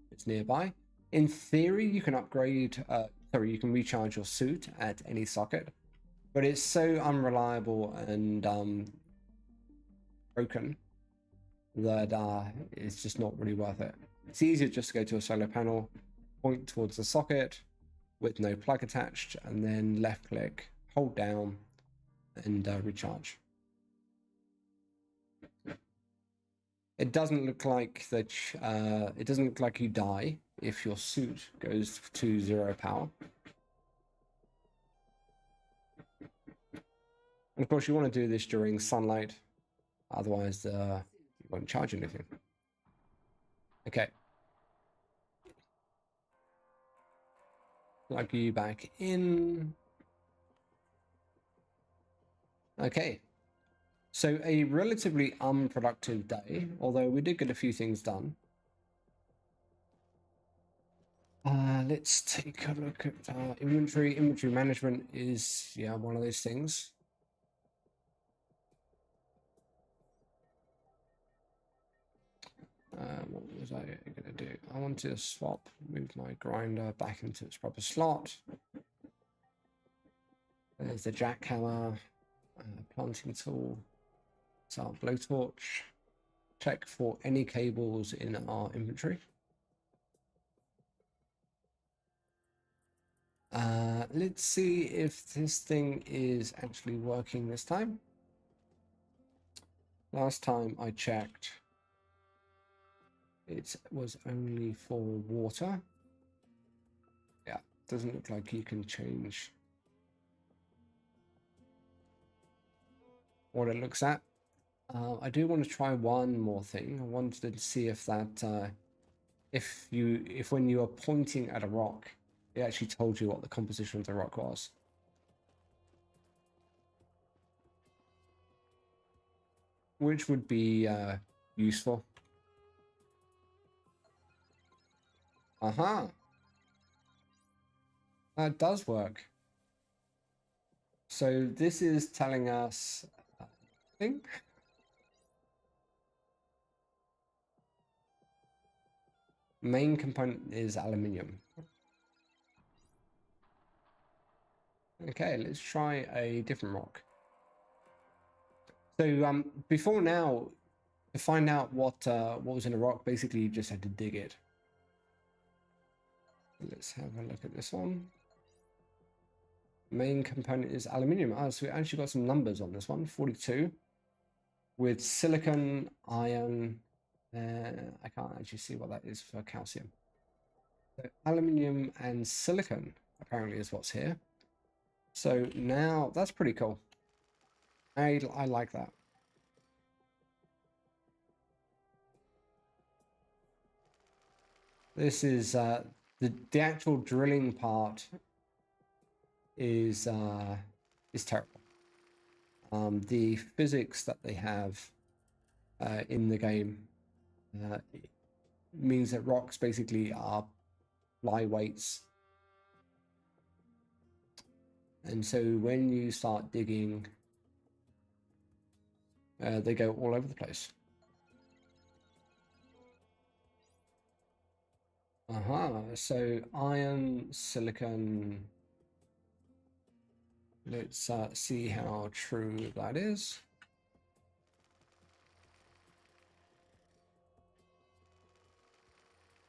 that's nearby. In theory, you can upgrade, you can recharge your suit at any socket, but it's so unreliable and broken that it's just not really worth it. It's easier just to go to a solar panel, point towards the socket with no plug attached, and then left click, hold down, and recharge. It doesn't look like that. It doesn't look like you die if your suit goes to 0 power. And of course, you want to do this during sunlight, otherwise you won't charge anything. Okay. Plug you back in. Okay. So a relatively unproductive day, although we did get a few things done. Let's take a look at inventory. Inventory management is, one of those things. What was I going to do? I want to move my grinder back into its proper slot. There's the jackhammer, planting tool. It's our blowtorch. Check for any cables in our inventory. Let's see if this thing is actually working this time. Last time I checked, it was only for water. Yeah, doesn't look like you can change what it looks at. I do want to try one more thing. I wanted to see if that, if when you are pointing at a rock, it actually told you what the composition of the rock was. Which would be useful. Aha. It does work. So this is telling us, I think, main component is aluminium. Okay, let's try a different rock. So before now, to find out what was in a rock, basically you just had to dig it. Let's have a look at this one. Main component is aluminium. Oh, so we actually got some numbers on this one. 42 with silicon, iron. I can't actually see what that is for calcium. So aluminium and silicon apparently is what's here. So now that's pretty cool. I like that. This is the actual drilling part is terrible. The physics that they have in the game means that rocks basically are fly weights. And so when you start digging, they go all over the place. So iron, silicon. Let's see how true that is.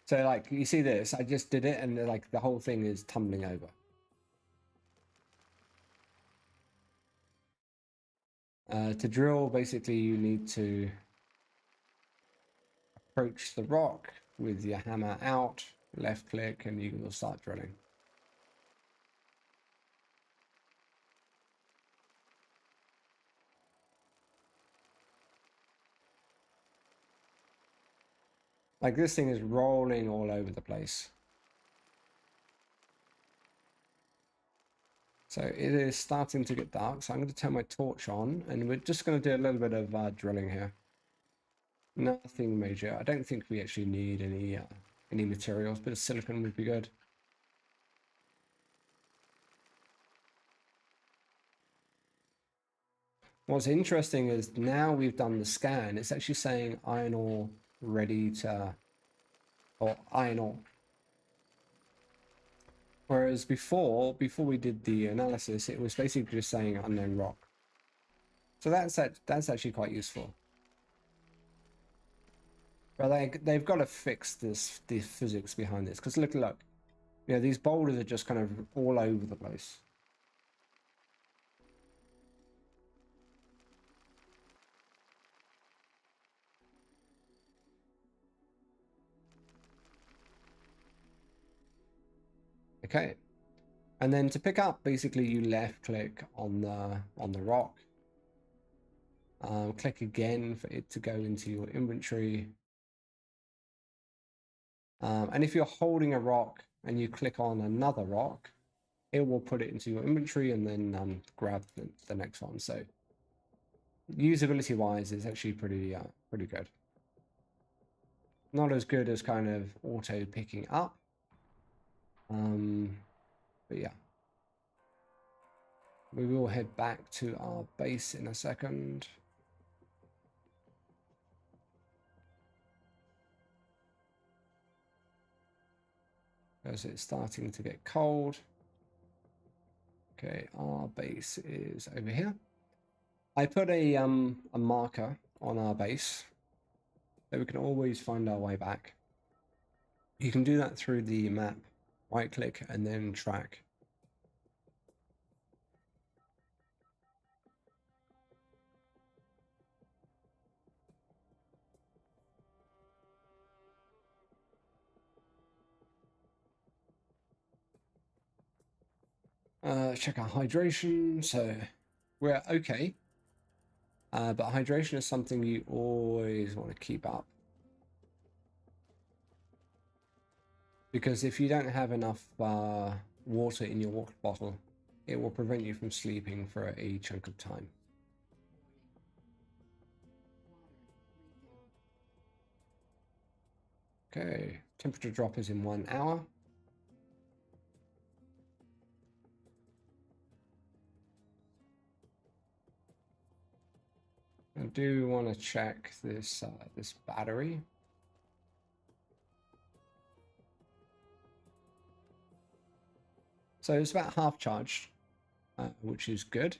So like you see this, I just did it and like the whole thing is tumbling over. To drill, basically you need to approach the rock with your hammer out, left click, and you will start drilling. Like this thing is rolling all over the place. So it is starting to get dark, so I'm going to turn my torch on, and we're just going to do a little bit of drilling here. Nothing major. I don't think we actually need any materials, but a silicon would be good. What's interesting is now we've done the scan, it's actually saying iron ore ready to, or iron ore. Whereas before we did the analysis, it was basically just saying unknown rock. So that's actually quite useful. But they've got to fix the physics behind this, because look, you know, these boulders are just kind of all over the place. Okay, and then to pick up, basically you left click on the rock, click again for it to go into your inventory. And if you're holding a rock and you click on another rock, it will put it into your inventory and then grab the next one. So usability wise, it's actually pretty good. Not as good as kind of auto picking up, but yeah. We will head back to our base in a second. As it's starting to get cold. Okay, our base is over here. I put a marker on our base so we can always find our way back. You can do that through the map, right click and then track. Check our hydration, so we're okay. But hydration is something you always want to keep up. Because if you don't have enough water in your water bottle, it will prevent you from sleeping for a chunk of time. Okay, temperature drop is in 1 hour. do want to check this this battery. So it's about half charged, which is good.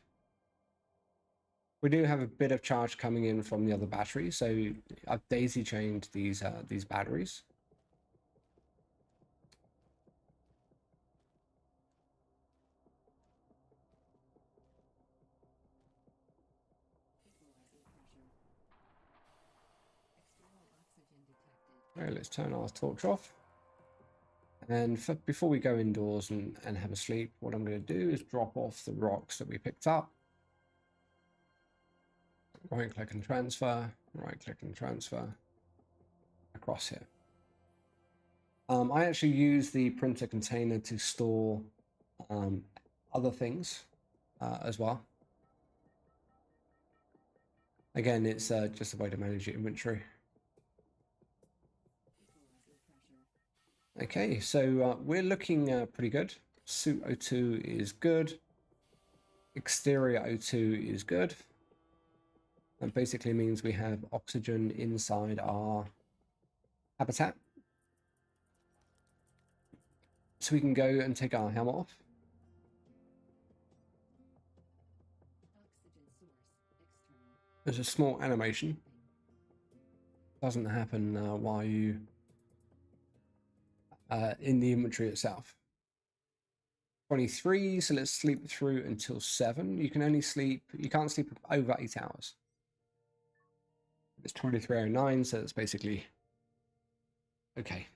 We do have a bit of charge coming in from the other battery, so I've daisy chained these batteries. Okay, let's turn our torch off. And before we go indoors and have a sleep, what I'm going to do is drop off the rocks that we picked up. Right click and transfer, right click and transfer across here. I actually use the printer container to store other things as well. Again, it's just a way to manage your inventory. Okay, so we're looking pretty good. Suit O2 is good. Exterior O2 is good. That basically means we have oxygen inside our habitat. So we can go and take our helmet off. There's a small animation. Doesn't happen while you in the inventory itself. 23, so let's sleep through until 7. You can only sleep, you can't sleep over 8 hours. It's 23:09, so it's basically okay.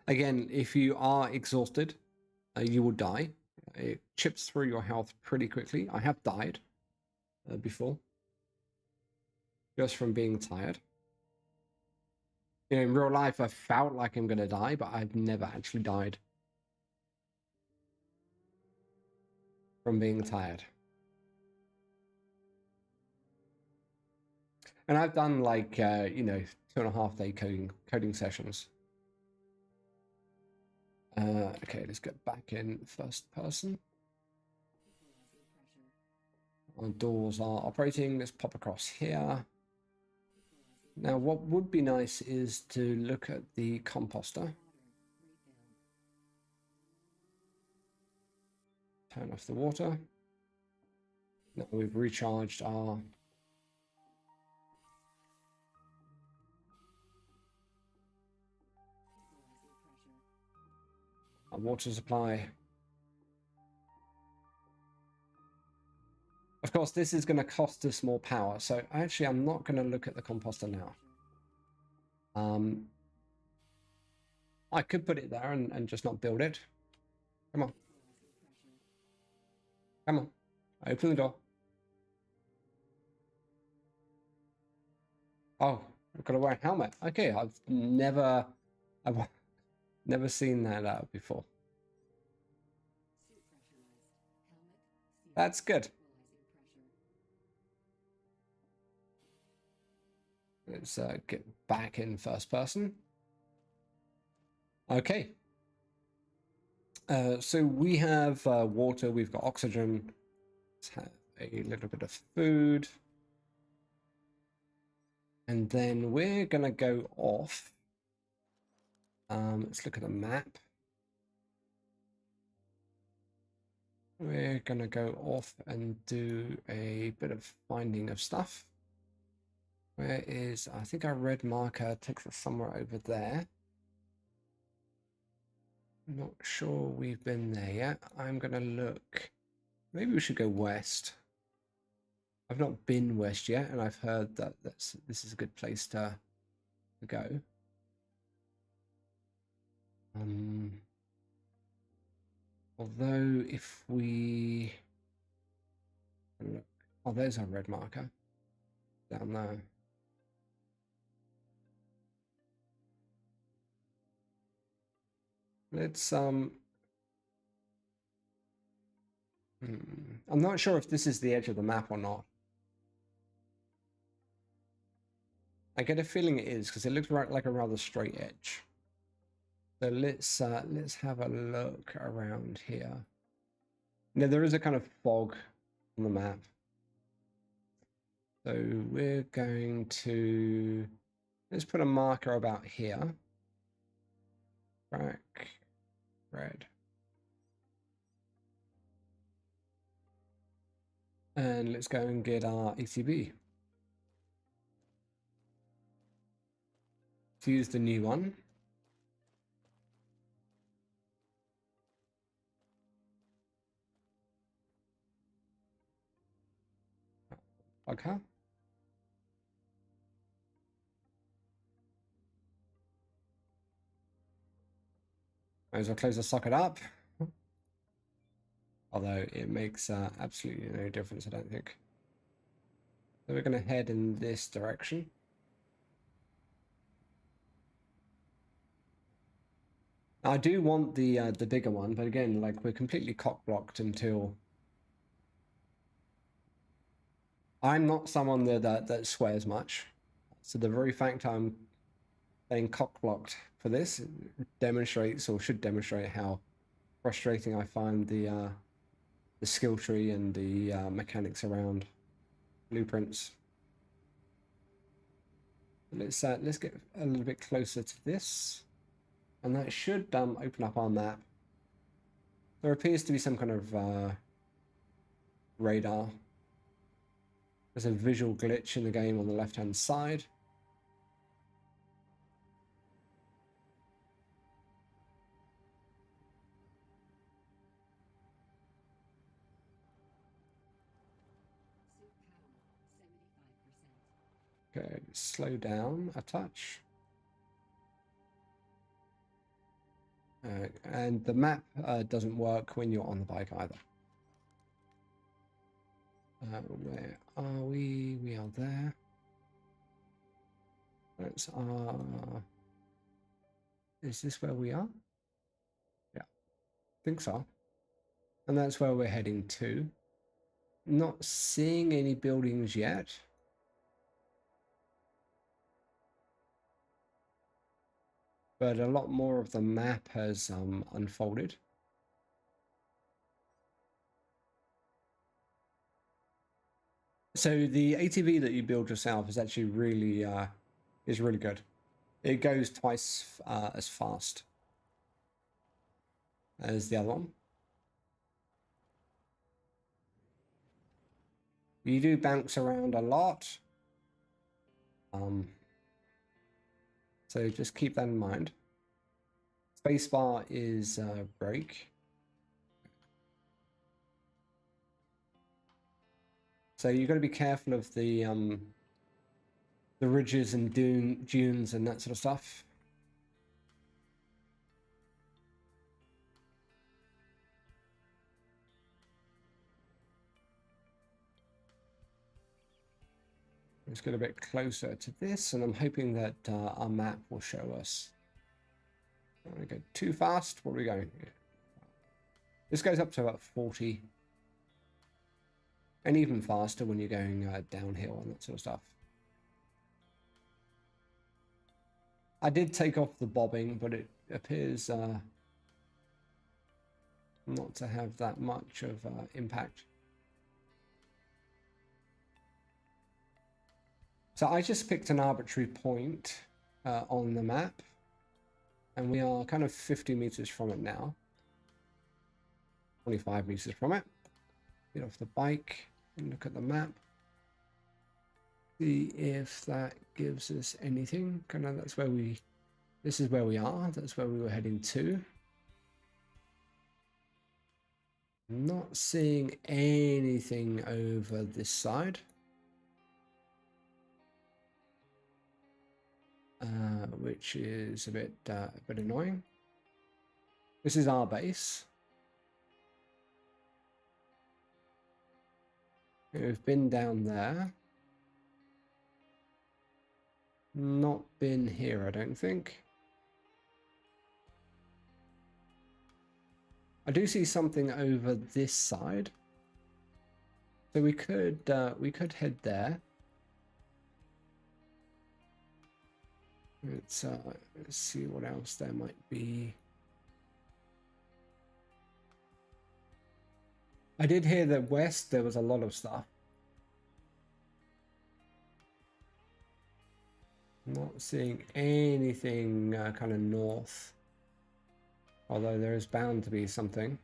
Again, if you are exhausted, you will die. It chips through your health pretty quickly. I have died before, just from being tired. You know, in real life, I felt like I'm going to die, but I've never actually died from being tired. And I've done like, you know, 2.5 day coding sessions. Okay, let's get back in first person. Our doors are operating. Let's pop across here. Now, what would be nice is to look at the composter. Turn off the water. Now we've recharged our water supply. Of course, this is going to cost us more power, so actually I'm not going to look at the composter now. I could put it there and just not build it. Come on. Come on. Open the door. Oh, I've got to wear a helmet. Okay, I've never seen that before. That's good. Let's get back in first person. Okay. So we have water, we've got oxygen. Let's have a little bit of food. And then we're going to go off. Let's look at the map. We're going to go off and do a bit of finding of stuff. Where is, I think our red marker takes us somewhere over there. Not sure we've been there yet. I'm going to look, maybe we should go west. I've not been west yet, and I've heard that this is a good place to go. Although if we look, oh, there's our red marker down there. Let's I'm not sure if this is the edge of the map or not. I get a feeling it is because it looks like a rather straight edge. So let's have a look around here. Now there is a kind of fog on the map. So we're going to, let's put a marker about here. Track, red. And let's go and get our ATB. Let's use the new one. Okay. Might as well close the socket up. Although it makes absolutely no difference, I don't think. So we're going to head in this direction. I do want the bigger one, but again, like we're completely cock blocked until. I'm not someone that swears much, so the very fact I'm getting cock blocked for this demonstrates, or should demonstrate, how frustrating I find the skill tree and the mechanics around blueprints. Let's get a little bit closer to this, and that should open up our map. There appears to be some kind of radar. There's a visual glitch in the game on the left-hand side. Okay, slow down a touch. And the map doesn't work when you're on the bike either. Where are we? We are there. That's is this where we are? Yeah, I think so. And that's where we're heading to. Not seeing any buildings yet. But a lot more of the map has unfolded. So the ATV that you build yourself is actually really good. It goes twice as fast as the other one. You do bounce around a lot. So just keep that in mind. Spacebar is brake. So you've got to be careful of the ridges and dunes and that sort of stuff. Let's get a bit closer to this, and I'm hoping that our map will show us. Don't want to go too fast. What are we going? This goes up to about 40. And even faster when you're going downhill and that sort of stuff. I did take off the bobbing, but it appears not to have that much of impact. So I just picked an arbitrary point on the map, and we are kind of 50 meters from it now. 25 meters from it. Get off the bike and look at the map. See if that gives us anything. Kind of, that's where we, this is where we are. That's where we were heading to. Not seeing anything over this side. Which is a bit annoying. This is our base. We've been down there. Not been here, I don't think. I do see something over this side. So we could head there. Let's see what else there might be. I did hear that west there was a lot of stuff. Not seeing anything kind of north, although there is bound to be something.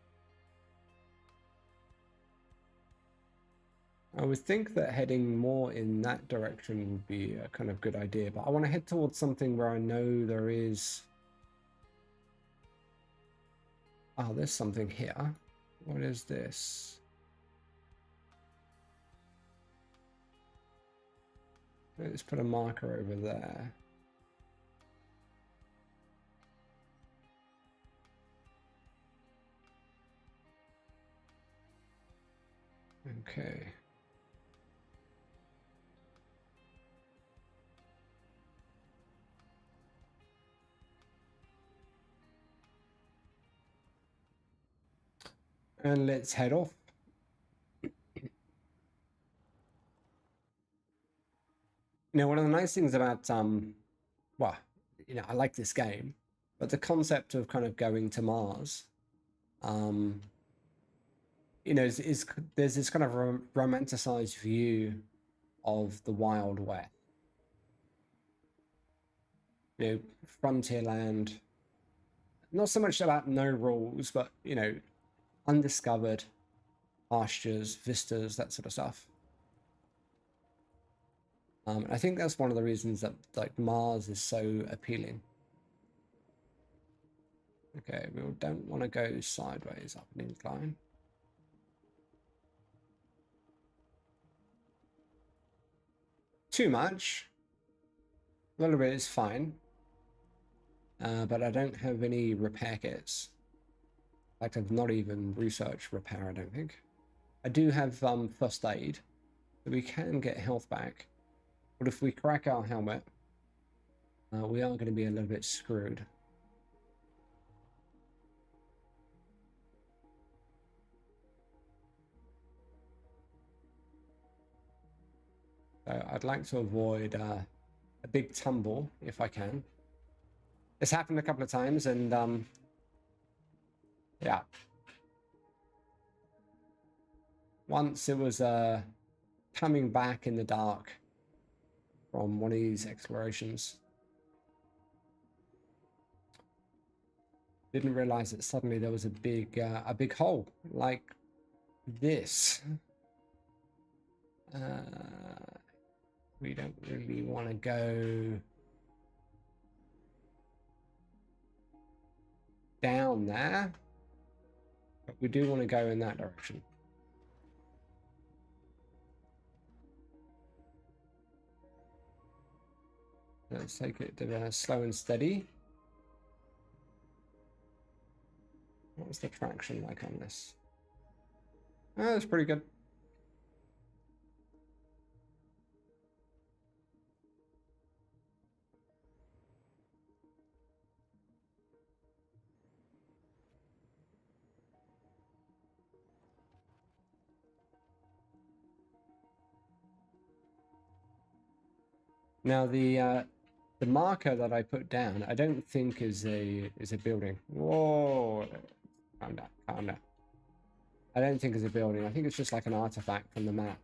I would think that heading more in that direction would be a kind of good idea, but I want to head towards something where I know there is... Oh, there's something here. What is this? Let's put a marker over there. Okay. And let's head off. Now, one of the nice things about, well, you know, I like this game, but the concept of kind of going to Mars, you know, there's this kind of romanticized view of the Wild West. You know, frontier land, not so much about no rules, but, you know, undiscovered pastures, vistas, that sort of stuff. I think that's one of the reasons that like Mars is so appealing. Okay, we don't want to go sideways up an incline. Too much. A little bit is fine. But I don't have any repair kits. In fact, I've not even researched repair, I don't think. I do have first aid, so we can get health back. But if we crack our helmet, we are going to be a little bit screwed. So I'd like to avoid a big tumble if I can. It's happened a couple of times, and yeah. Once it was coming back in the dark from one of these explorations. Didn't realize that suddenly there was a big hole like this. We don't really want to go down there, but we do want to go in that direction. Let's take it to slow and steady. What's the traction like on this? Oh, that's pretty good. Now the marker that I put down, I don't think is a building. Whoa, calm down, calm down. I don't think it's a building. I think it's just like an artifact from the map.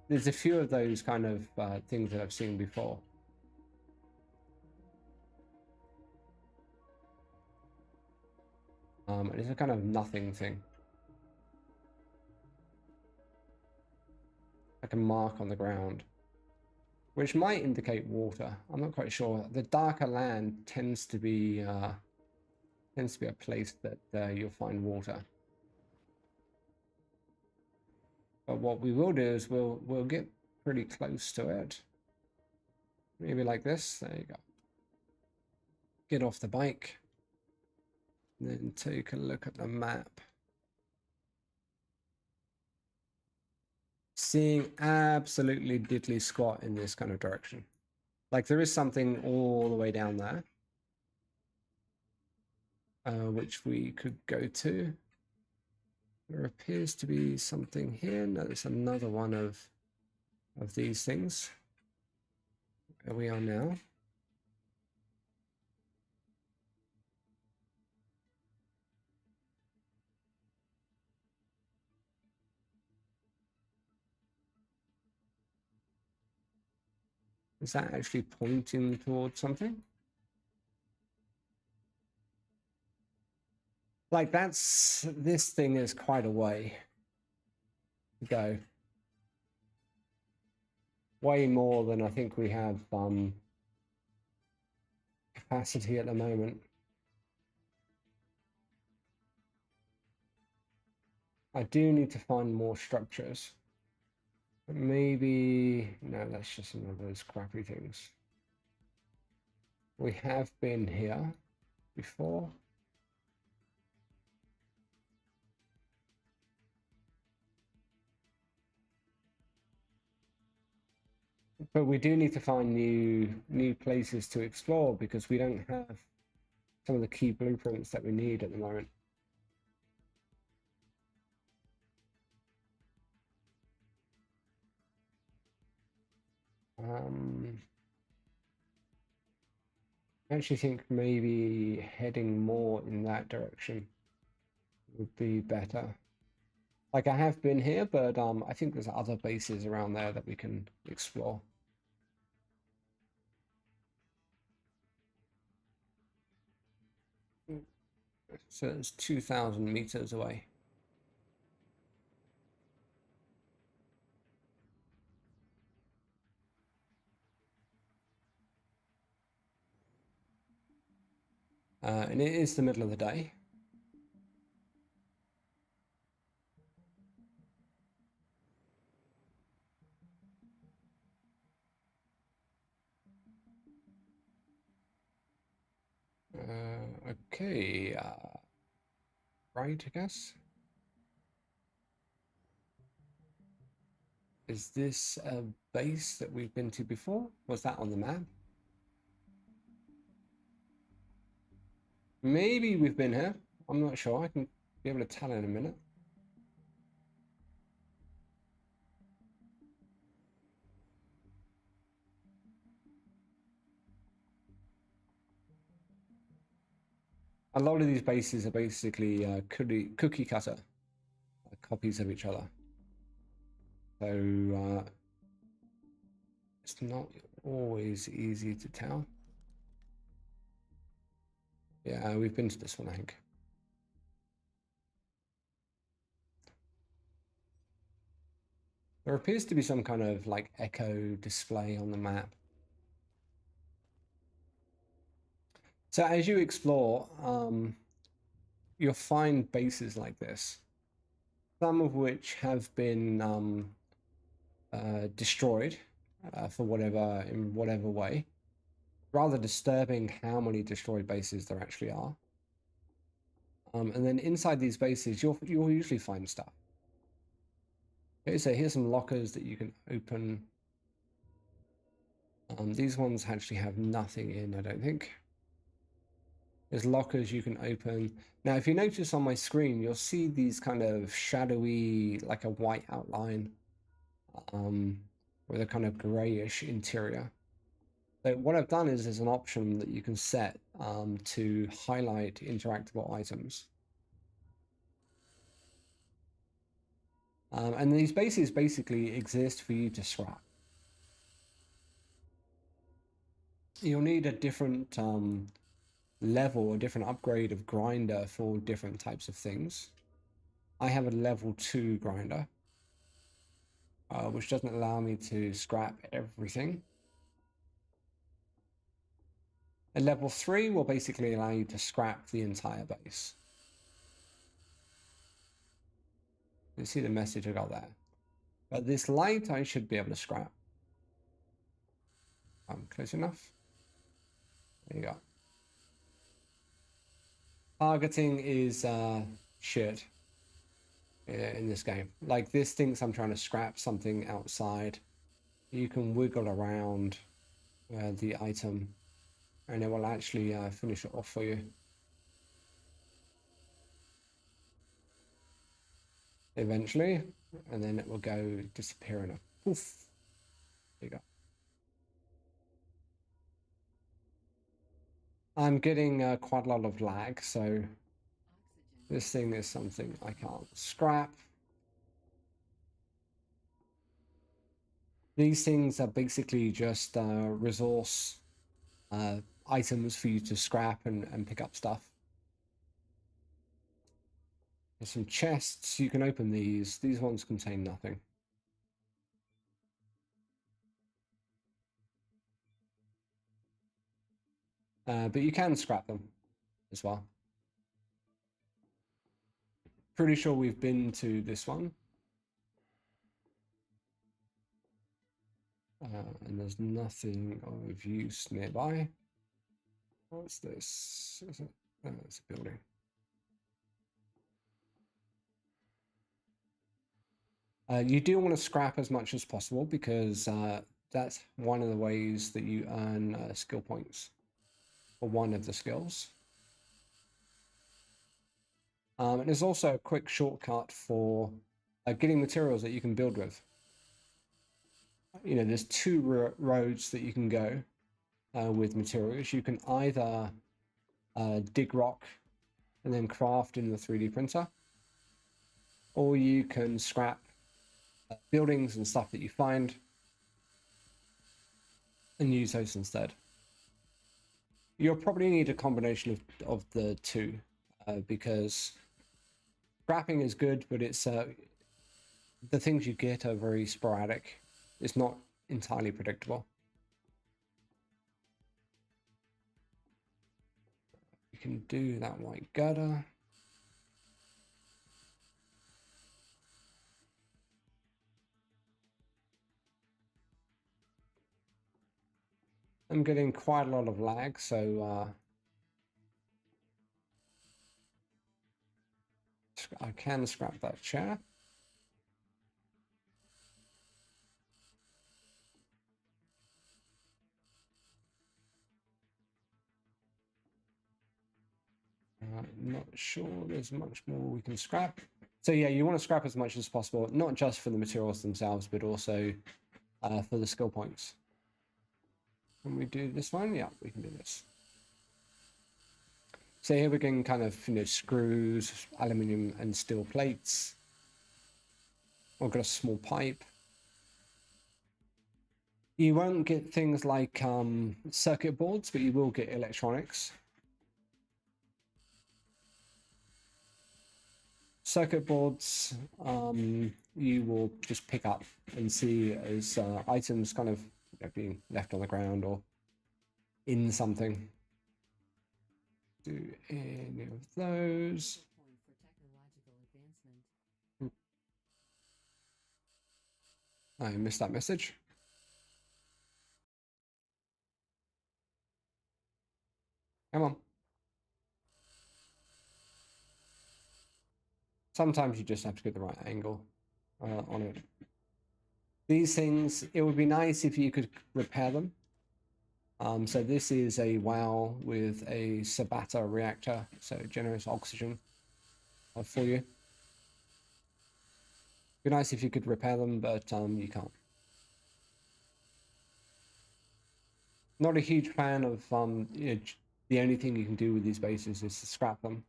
There's a few of those kind of things that I've seen before. And it's a kind of nothing thing. Like a mark on the ground, which might indicate water. I'm not quite sure. The darker land tends to be a place that you'll find water. But what we will do is we'll get pretty close to it. Maybe like this. There you go. Get off the bike. And then take a look at the map. Seeing absolutely diddly squat in this kind of direction. Like there is something all the way down there, which we could go to. There appears to be something here. No, there's another one of these things. Where we are now. Is that actually pointing towards something? Like this thing is quite a way to go. Way more than I think we have capacity at the moment. I do need to find more structures. But maybe, no, that's just one of those crappy things. We have been here before. But we do need to find new places to explore because we don't have some of the key blueprints that we need at the moment. I actually think maybe heading more in that direction would be better. Like I have been here, but I think there's other bases around there that we can explore. So it's 2,000 meters away. And it is the middle of the day. Okay, right, I guess. Is this a base that we've been to before? Was that on the map? Maybe we've been here. I'm not sure. I can be able to tell in a minute. A lot of these bases are basically cookie cutter copies of each other. So it's not always easy to tell. Yeah, we've been to this one, I think. There appears to be some kind of like echo display on the map. So as you explore, you'll find bases like this, some of which have been destroyed for in whatever way. Rather disturbing how many destroyed bases there actually are. And then inside these bases, you'll usually find stuff. Okay, so here's some lockers that you can open. These ones actually have nothing in, I don't think. There's lockers you can open. Now, if you notice on my screen, you'll see these kind of shadowy, like a white outline, with a kind of grayish interior. So what I've done is there's an option that you can set to highlight interactable items. And these bases basically exist for you to scrap. You'll need a different level, a different upgrade of grinder for different types of things. I have a level 2 grinder, which doesn't allow me to scrap everything. A level 3 will basically allow you to scrap the entire base. You see the message I got there. But this light I should be able to scrap. Close enough. There you go. Targeting is shit in this game. Like this thinks I'm trying to scrap something outside. You can wiggle around the item and it will actually finish it off for you. Eventually, and then it will go disappear in a poof. There you go. I'm getting quite a lot of lag, so this thing is something I can't scrap. These things are basically just resource items for you to scrap and pick up stuff. There's some chests. You can open these. These ones contain nothing. But you can scrap them as well. Pretty sure we've been to this one. And there's nothing of use nearby. What's this? Is it? Oh, it's a building. You do want to scrap as much as possible because that's one of the ways that you earn skill points for one of the skills. And there's also a quick shortcut for getting materials that you can build with. You know, there's two roads that you can go with materials. You can either dig rock and then craft in the 3D printer, or you can scrap buildings and stuff that you find and use those instead. You'll probably need a combination of the two because scrapping is good, but it's the things you get are very sporadic. It's not entirely predictable. You can do that white gutter. I'm getting quite a lot of lag, so I can scrap that chair. Not sure there's much more we can scrap. So yeah, you want to scrap as much as possible, not just for the materials themselves, but also for the skill points. Can we do this one? Yeah, we can do this. So here we're getting kind of, you know, screws, aluminium and steel plates. We've got a small pipe. You won't get things like circuit boards, but you will get electronics. Circuit boards you will just pick up and see as items kind of, you know, being left on the ground or in something. Do any of those. Point for technological advancement. I missed that message. Come on. Sometimes you just have to get the right angle on it. These things, it would be nice if you could repair them. So this is a well with a Sabata reactor, so it generates oxygen for you. Be nice if you could repair them, but you can't. Not a huge fan of you know, the only thing you can do with these bases is to scrap them.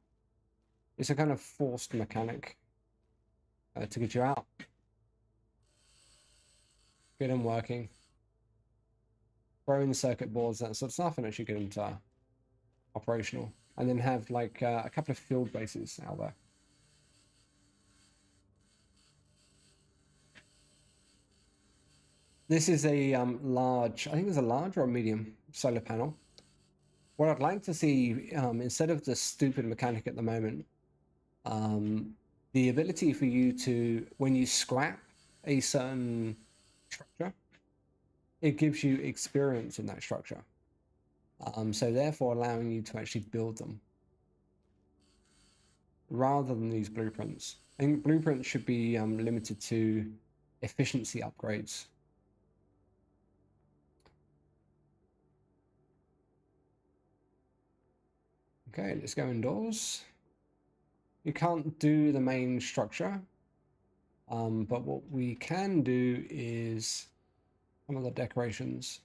It's a kind of forced mechanic to get you out. Get them working. Throw in circuit boards, that sort of stuff, and actually get them operational. And then have like a couple of field bases out there. This is a large, I think it's a large or a medium solar panel. What I'd like to see, instead of the stupid mechanic at the moment, the ability for you to, when you scrap a certain structure, it gives you experience in that structure. So therefore allowing you to actually build them rather than these blueprints. I think blueprints should be limited to efficiency upgrades. Okay, let's go indoors. You can't do the main structure, but what we can do is some of the decorations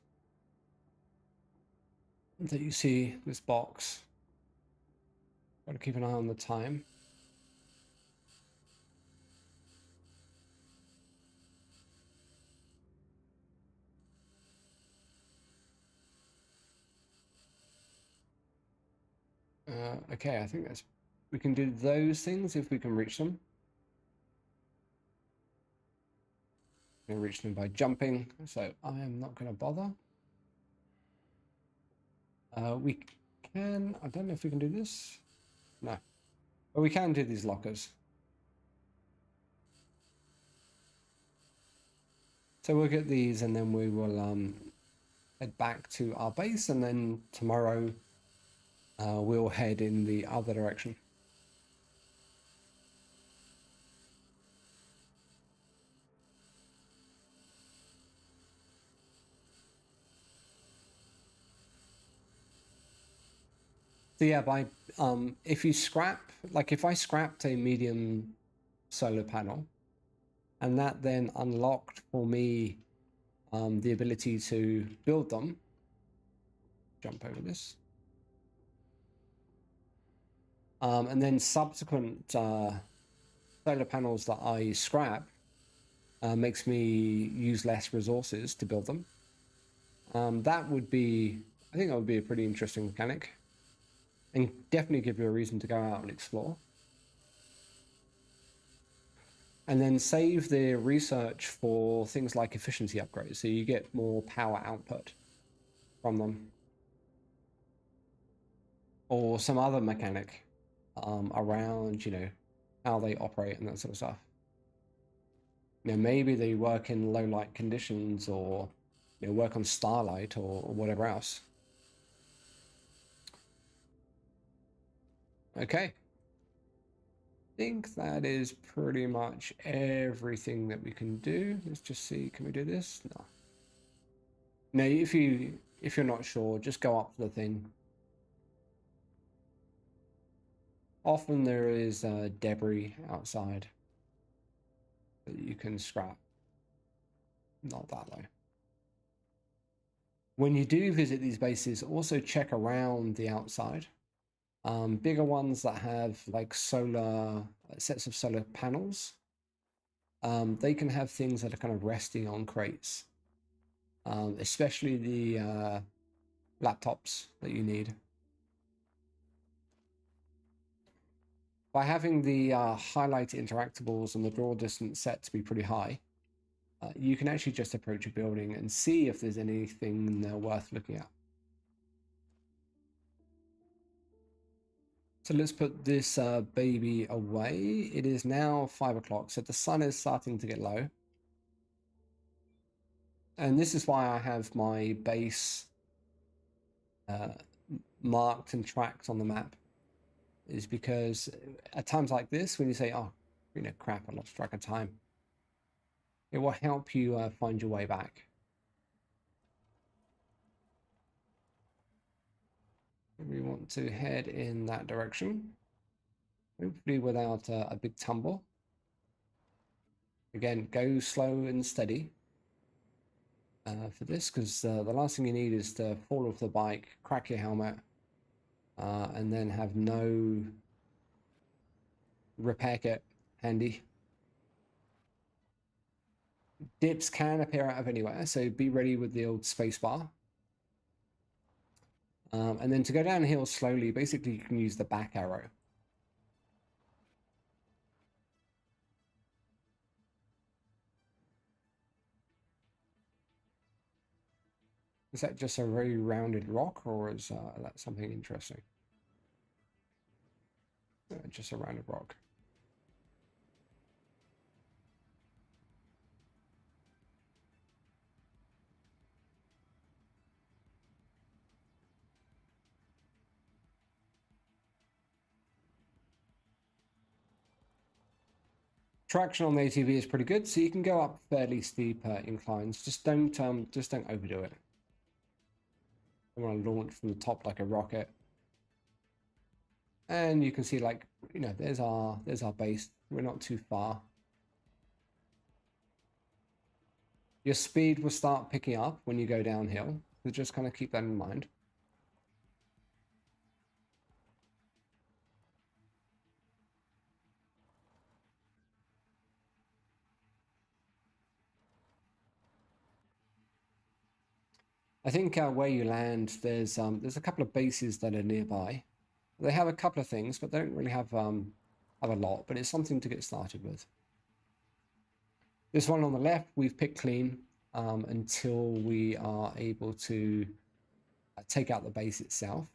that you see this box. Got to keep an eye on the time. Okay, I think we can do those things if we can reach them. We can reach them by jumping, so I am not going to bother. We can, I don't know if we can do this. No, but we can do these lockers. So we'll get these and then we will head back to our base, and then tomorrow we'll head in the other direction. So yeah, by if you scrap, like if I scrapped a medium solar panel, and that then unlocked for me the ability to build them. Jump over this. And then subsequent solar panels that I scrap makes me use less resources to build them. That would be, I think that would be a pretty interesting mechanic, and definitely give you a reason to go out and explore. And then save the research for things like efficiency upgrades, so you get more power output from them. Or some other mechanic around, you know, how they operate and that sort of stuff. You know, maybe they work in low light conditions, or you know, work on starlight or whatever else. Okay. I think that is pretty much everything that we can do. Let's just see, can we do this? No. No, if you're not sure, just go up to the thing. Often there is debris outside that you can scrap. Not that low. When you do visit these bases, also check around the outside. Bigger ones that have like solar sets of solar panels, they can have things that are kind of resting on crates, especially the laptops that you need. By having the highlight interactables and the draw distance set to be pretty high, you can actually just approach a building and see if there's anything worth looking at. So let's put this baby away. It is now 5 o'clock, so the sun is starting to get low. And this is why I have my base marked and tracked on the map, is because at times like this, when you say, oh, you know, crap, I lost track of time, it will help you find your way back. We want to head in that direction, hopefully without a big tumble. Again, go slow and steady for this, because the last thing you need is to fall off the bike, crack your helmet, and then have no repair kit handy. Dips can appear out of anywhere, so be ready with the old space bar. And then to go downhill slowly, basically you can use the back arrow. Is that just a very rounded rock, or is that something interesting? Just a rounded rock. Traction on the ATV is pretty good, so you can go up fairly steep inclines. Just don't overdo it. I want to launch from the top like a rocket. And you can see, like, you know, there's our base. We're not too far. Your speed will start picking up when you go downhill, so just kind of keep that in mind. I think where you land, there's a couple of bases that are nearby. They have a couple of things, but they don't really have a lot, but it's something to get started with. This one on the left, we've picked clean until we are able to take out the base itself.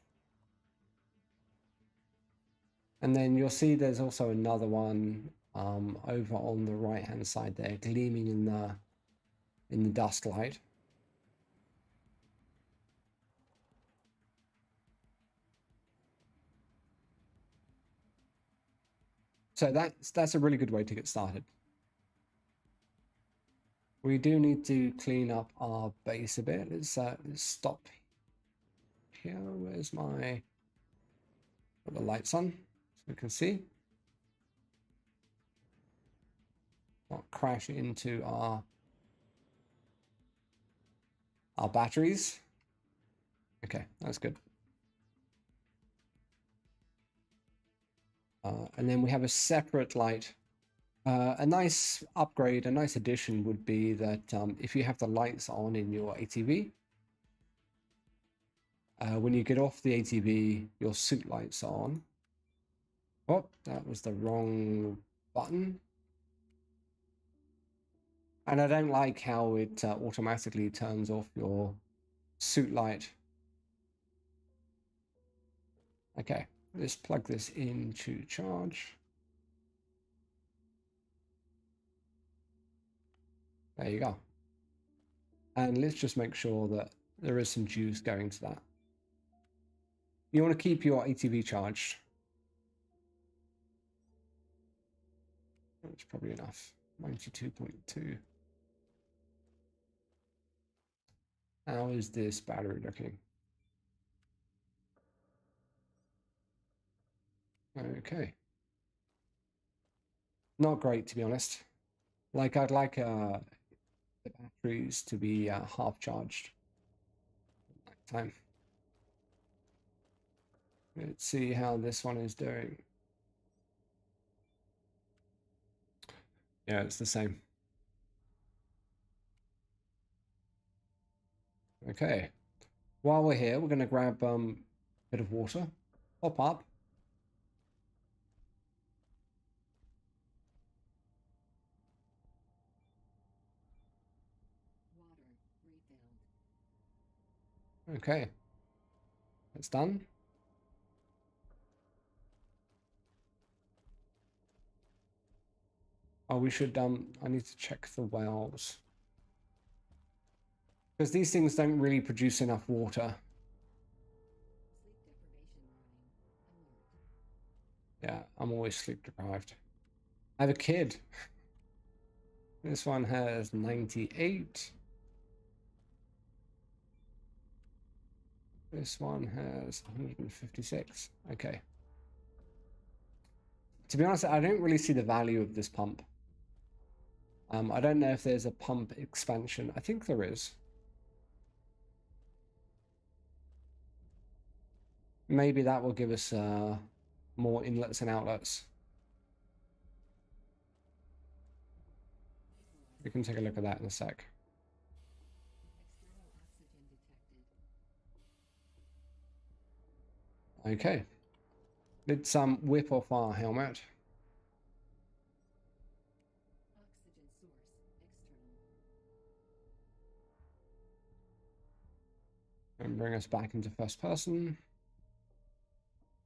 And then you'll see there's also another one over on the right-hand side there, gleaming in the dust light. So that's a really good way to get started. We do need to clean up our base a bit. Let's stop here. Where's my... Put the lights on so we can see. Not crash into our batteries. Okay, that's good. And then we have a separate light. A nice upgrade, a nice addition would be that if you have the lights on in your ATV, when you get off the ATV, your suit lights are on. Oh, that was the wrong button. And I don't like how it automatically turns off your suit light. Okay, let's plug this into charge. There you go. And let's just make sure that there is some juice going to that. You want to keep your ATV charged. That's probably enough. 92.2. How is this battery looking? Okay. Not great, to be honest. Like, I'd like the batteries to be half charged at that time. Let's see how this one is doing. Yeah, it's the same. Okay. While we're here, we're going to grab a bit of water. Hop up. Water refilled. Okay. It's done. Oh, we should, I need to check the wells. Because these things don't really produce enough water. Sleep deprivation warning. Alert. Yeah, I'm always sleep deprived. I have a kid. This one has 98. This one has 156. Okay. To be honest, I don't really see the value of this pump. I don't know if there's a pump expansion. I think there is. Maybe that will give us more inlets and outlets. We can take a look at that in a sec. External oxygen detected. Okay. Let's whip off our helmet. Oxygen source external. And bring us back into first person.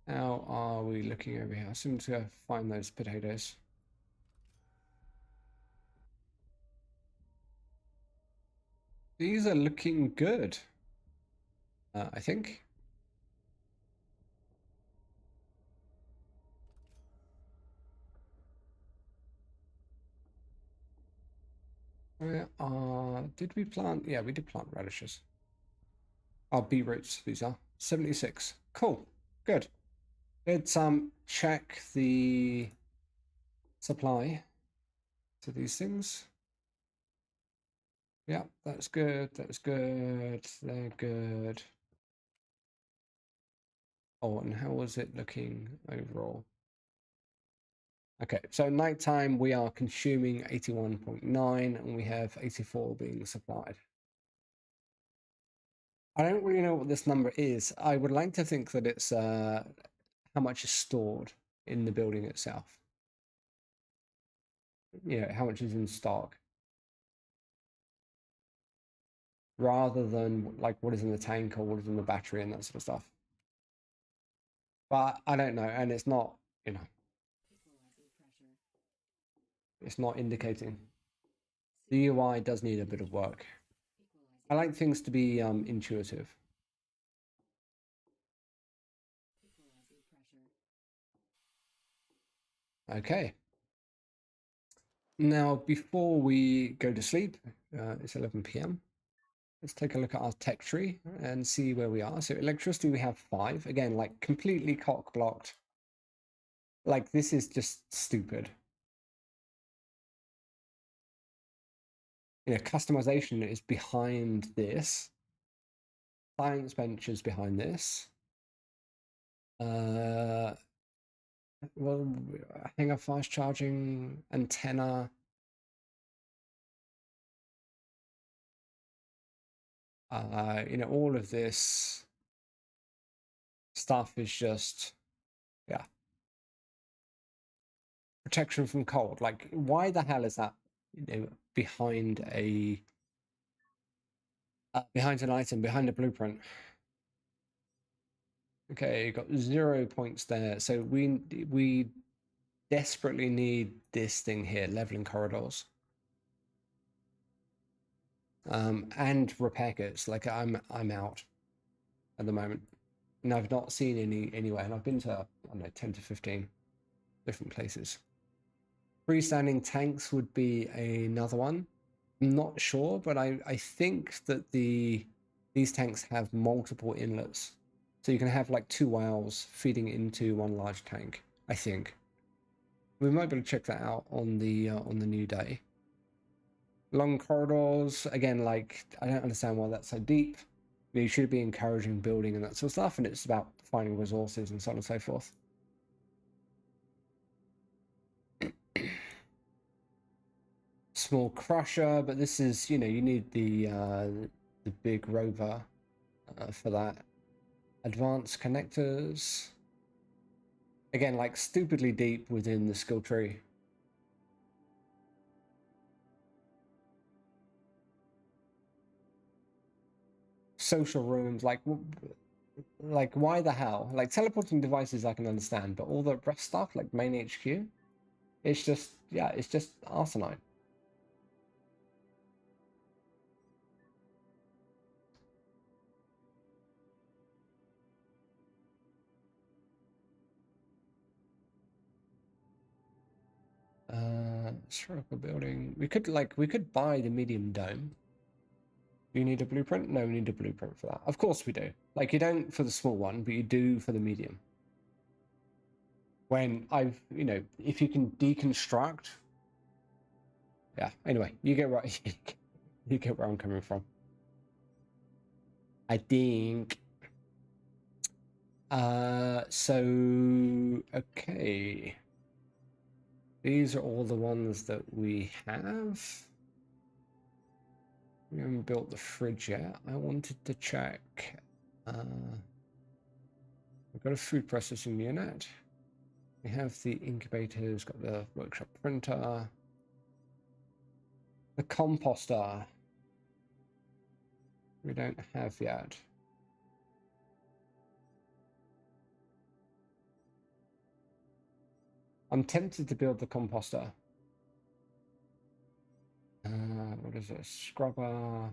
How are we looking over here? I seem to find those potatoes. These are looking good, I think. Did we plant? Yeah, we did plant radishes. Oh, beetroots, these are. 76. Cool. Good. Let's check the supply to these things. Yeah, that's good. That's good. They're good. Oh, and how was it looking overall? Okay, so nighttime we are consuming 81.9 and we have 84 being supplied. I don't really know what this number is. I would like to think that it's how much is stored in the building itself. You know, how much is in stock, rather than like what is in the tank or what is in the battery and that sort of stuff. But I don't know, and it's not, you know, Equalizing pressure. it's not indicating. The UI does need a bit of work. I Equalizing. like things to be intuitive. Equalizing pressure. Okay. Now, before we go to sleep, it's 11 p.m. Let's take a look at our tech tree and see where we are. So electricity, we have 5. Again, like completely cock blocked. Like this is just stupid. You know, customization is behind this. Science bench is behind this. Well, I think a fast charging antenna. You know, all of this stuff is just, yeah. Protection from cold. Like, why the hell is that, you know, behind a behind an item, behind a blueprint? Okay, you got 0 points there. So we desperately need this thing here, leveling corridors. And repair kits. Like I'm out at the moment. And I've not seen any anywhere, and I've been to, I don't know, 10 to 15 different places. Freestanding tanks would be another one. I'm not sure, but I think that these tanks have multiple inlets. So you can have like 2 wells feeding into one large tank, I think. We might be able to check that out on the new day. Long corridors, again, like I don't understand why that's so deep. You should be encouraging building and that sort of stuff, and it's about finding resources and so on and so forth. Small crusher, but this is, you know, you need the big rover for that. Advanced connectors. Again, like stupidly deep within the skill tree. Social rooms, like why the hell? Like teleporting devices I can understand, but all the rest stuff, like main HQ, it's just, yeah, it's just asinine. Spherical building. We could buy the medium dome. Do you need a blueprint? No, we need a blueprint for that. Of course we do. Like you don't for the small one, but you do for the medium. When I've, you know, if you can deconstruct. Yeah, anyway, you get right. You get where I'm coming from. I think. So okay. These are all the ones that we have. We haven't built the fridge yet. I wanted to check. We've got a food processing unit. We have the incubators, got the workshop printer. The composter. We don't have yet. I'm tempted to build the composter. What is it? Scrubber.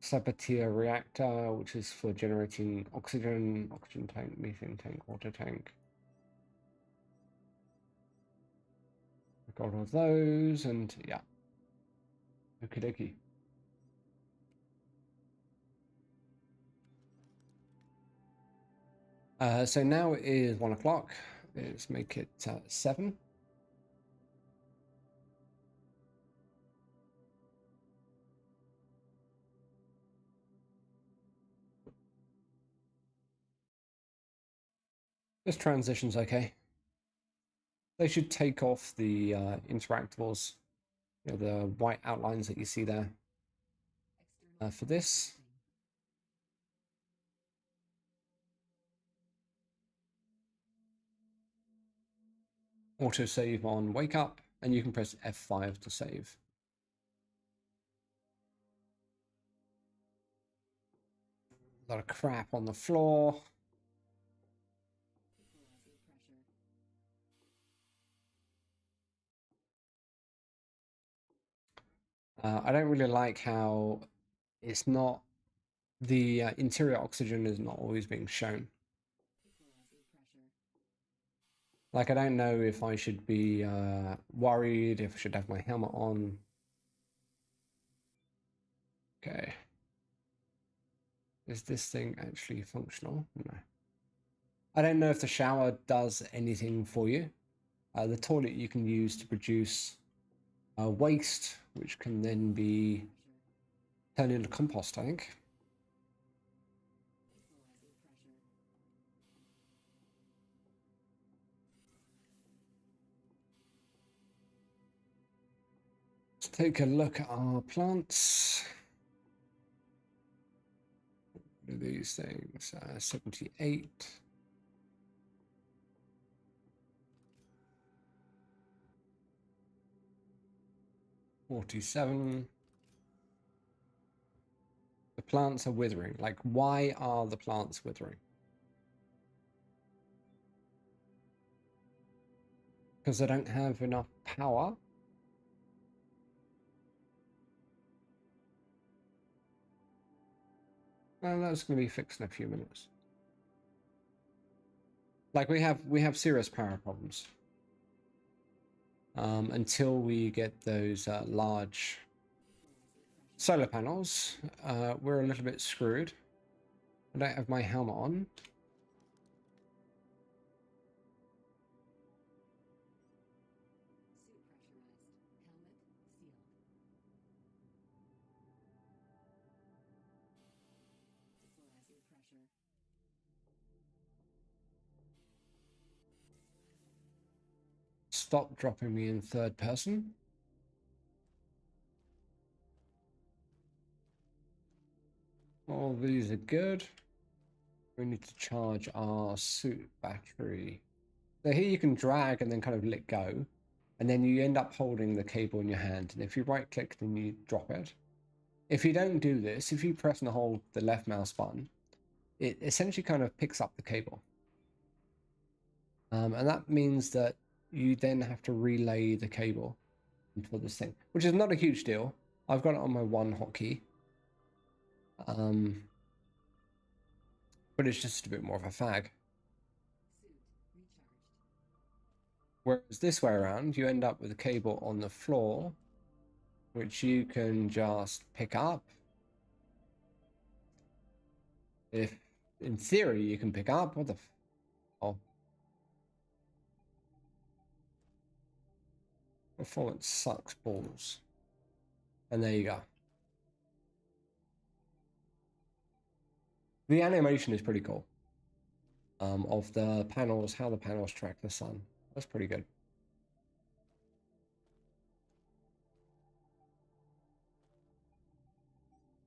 Sabatier reactor, which is for generating oxygen tank, methane tank, water tank. I've got all of those, and yeah. Okie dokie. So now it is 1 o'clock. Let's make it 7. This transition's okay. They should take off the interactables, you know, the white outlines that you see there. For this, autosave on wake up, and you can press F5 to save. A lot of crap on the floor. I don't really like how it's not, the interior oxygen is not always being shown. Like, I don't know if I should be worried, if I should have my helmet on. Okay. Is this thing actually functional? No. I don't know if the shower does anything for you. The toilet you can use to produce waste, which can then be turned into compost, I think. Let's take a look at our plants. What are these things? 78. $47. The plants are withering. Like, why are the plants withering? Because they don't have enough power. Well, that's going to be fixed in a few minutes. Like, we have serious power problems. Until we get those large solar panels, we're a little bit screwed. I don't have my helmet on. Stop dropping me in third person. All these are good. We need to charge our suit battery. So here you can drag and then kind of let go, and then you end up holding the cable in your hand. And if you right click, then you drop it. If you don't do this, if you press and hold the left mouse button, it essentially kind of picks up the cable. And that means that you then have to relay the cable into this thing, which is not a huge deal. I've got it on my one hotkey. But it's just a bit more of a fag. Whereas this way around, you end up with a cable on the floor, which you can just pick up. If, in theory, you can pick up. What the oh. Performance sucks balls. And there you go. The animation is pretty cool. Of the panels, how the panels track the sun. That's pretty good.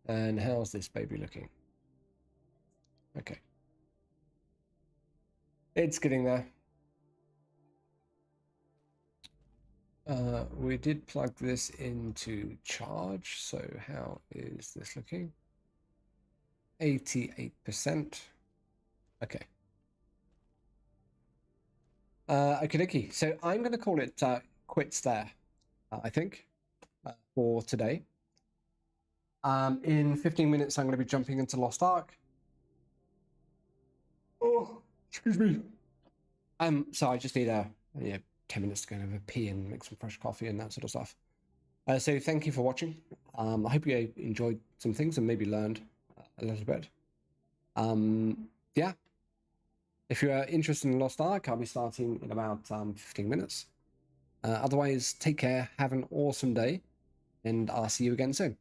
And how's this baby looking? Okay. It's getting there. We did plug this into charge, so how is this looking? 88%. Okay. Okie, so I'm going to call it quits there, I think, for today. In 15 minutes, I'm going to be jumping into Lost Ark. Oh, excuse me. So I just need 10 minutes to go and have a pee and make some fresh coffee and that sort of stuff. So thank you for watching. I hope you enjoyed some things and maybe learned a little bit. Yeah. If you're interested in Lost Ark, I'll be starting in about 15 minutes. Otherwise, take care, have an awesome day, and I'll see you again soon.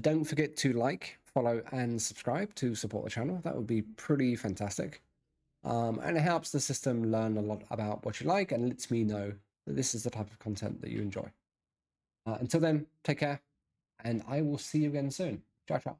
Don't forget to like, follow, and subscribe to support the channel. That would be pretty fantastic. And it helps the system learn a lot about what you like and lets me know that this is the type of content that you enjoy. Until then, take care, and I will see you again soon. Ciao, ciao.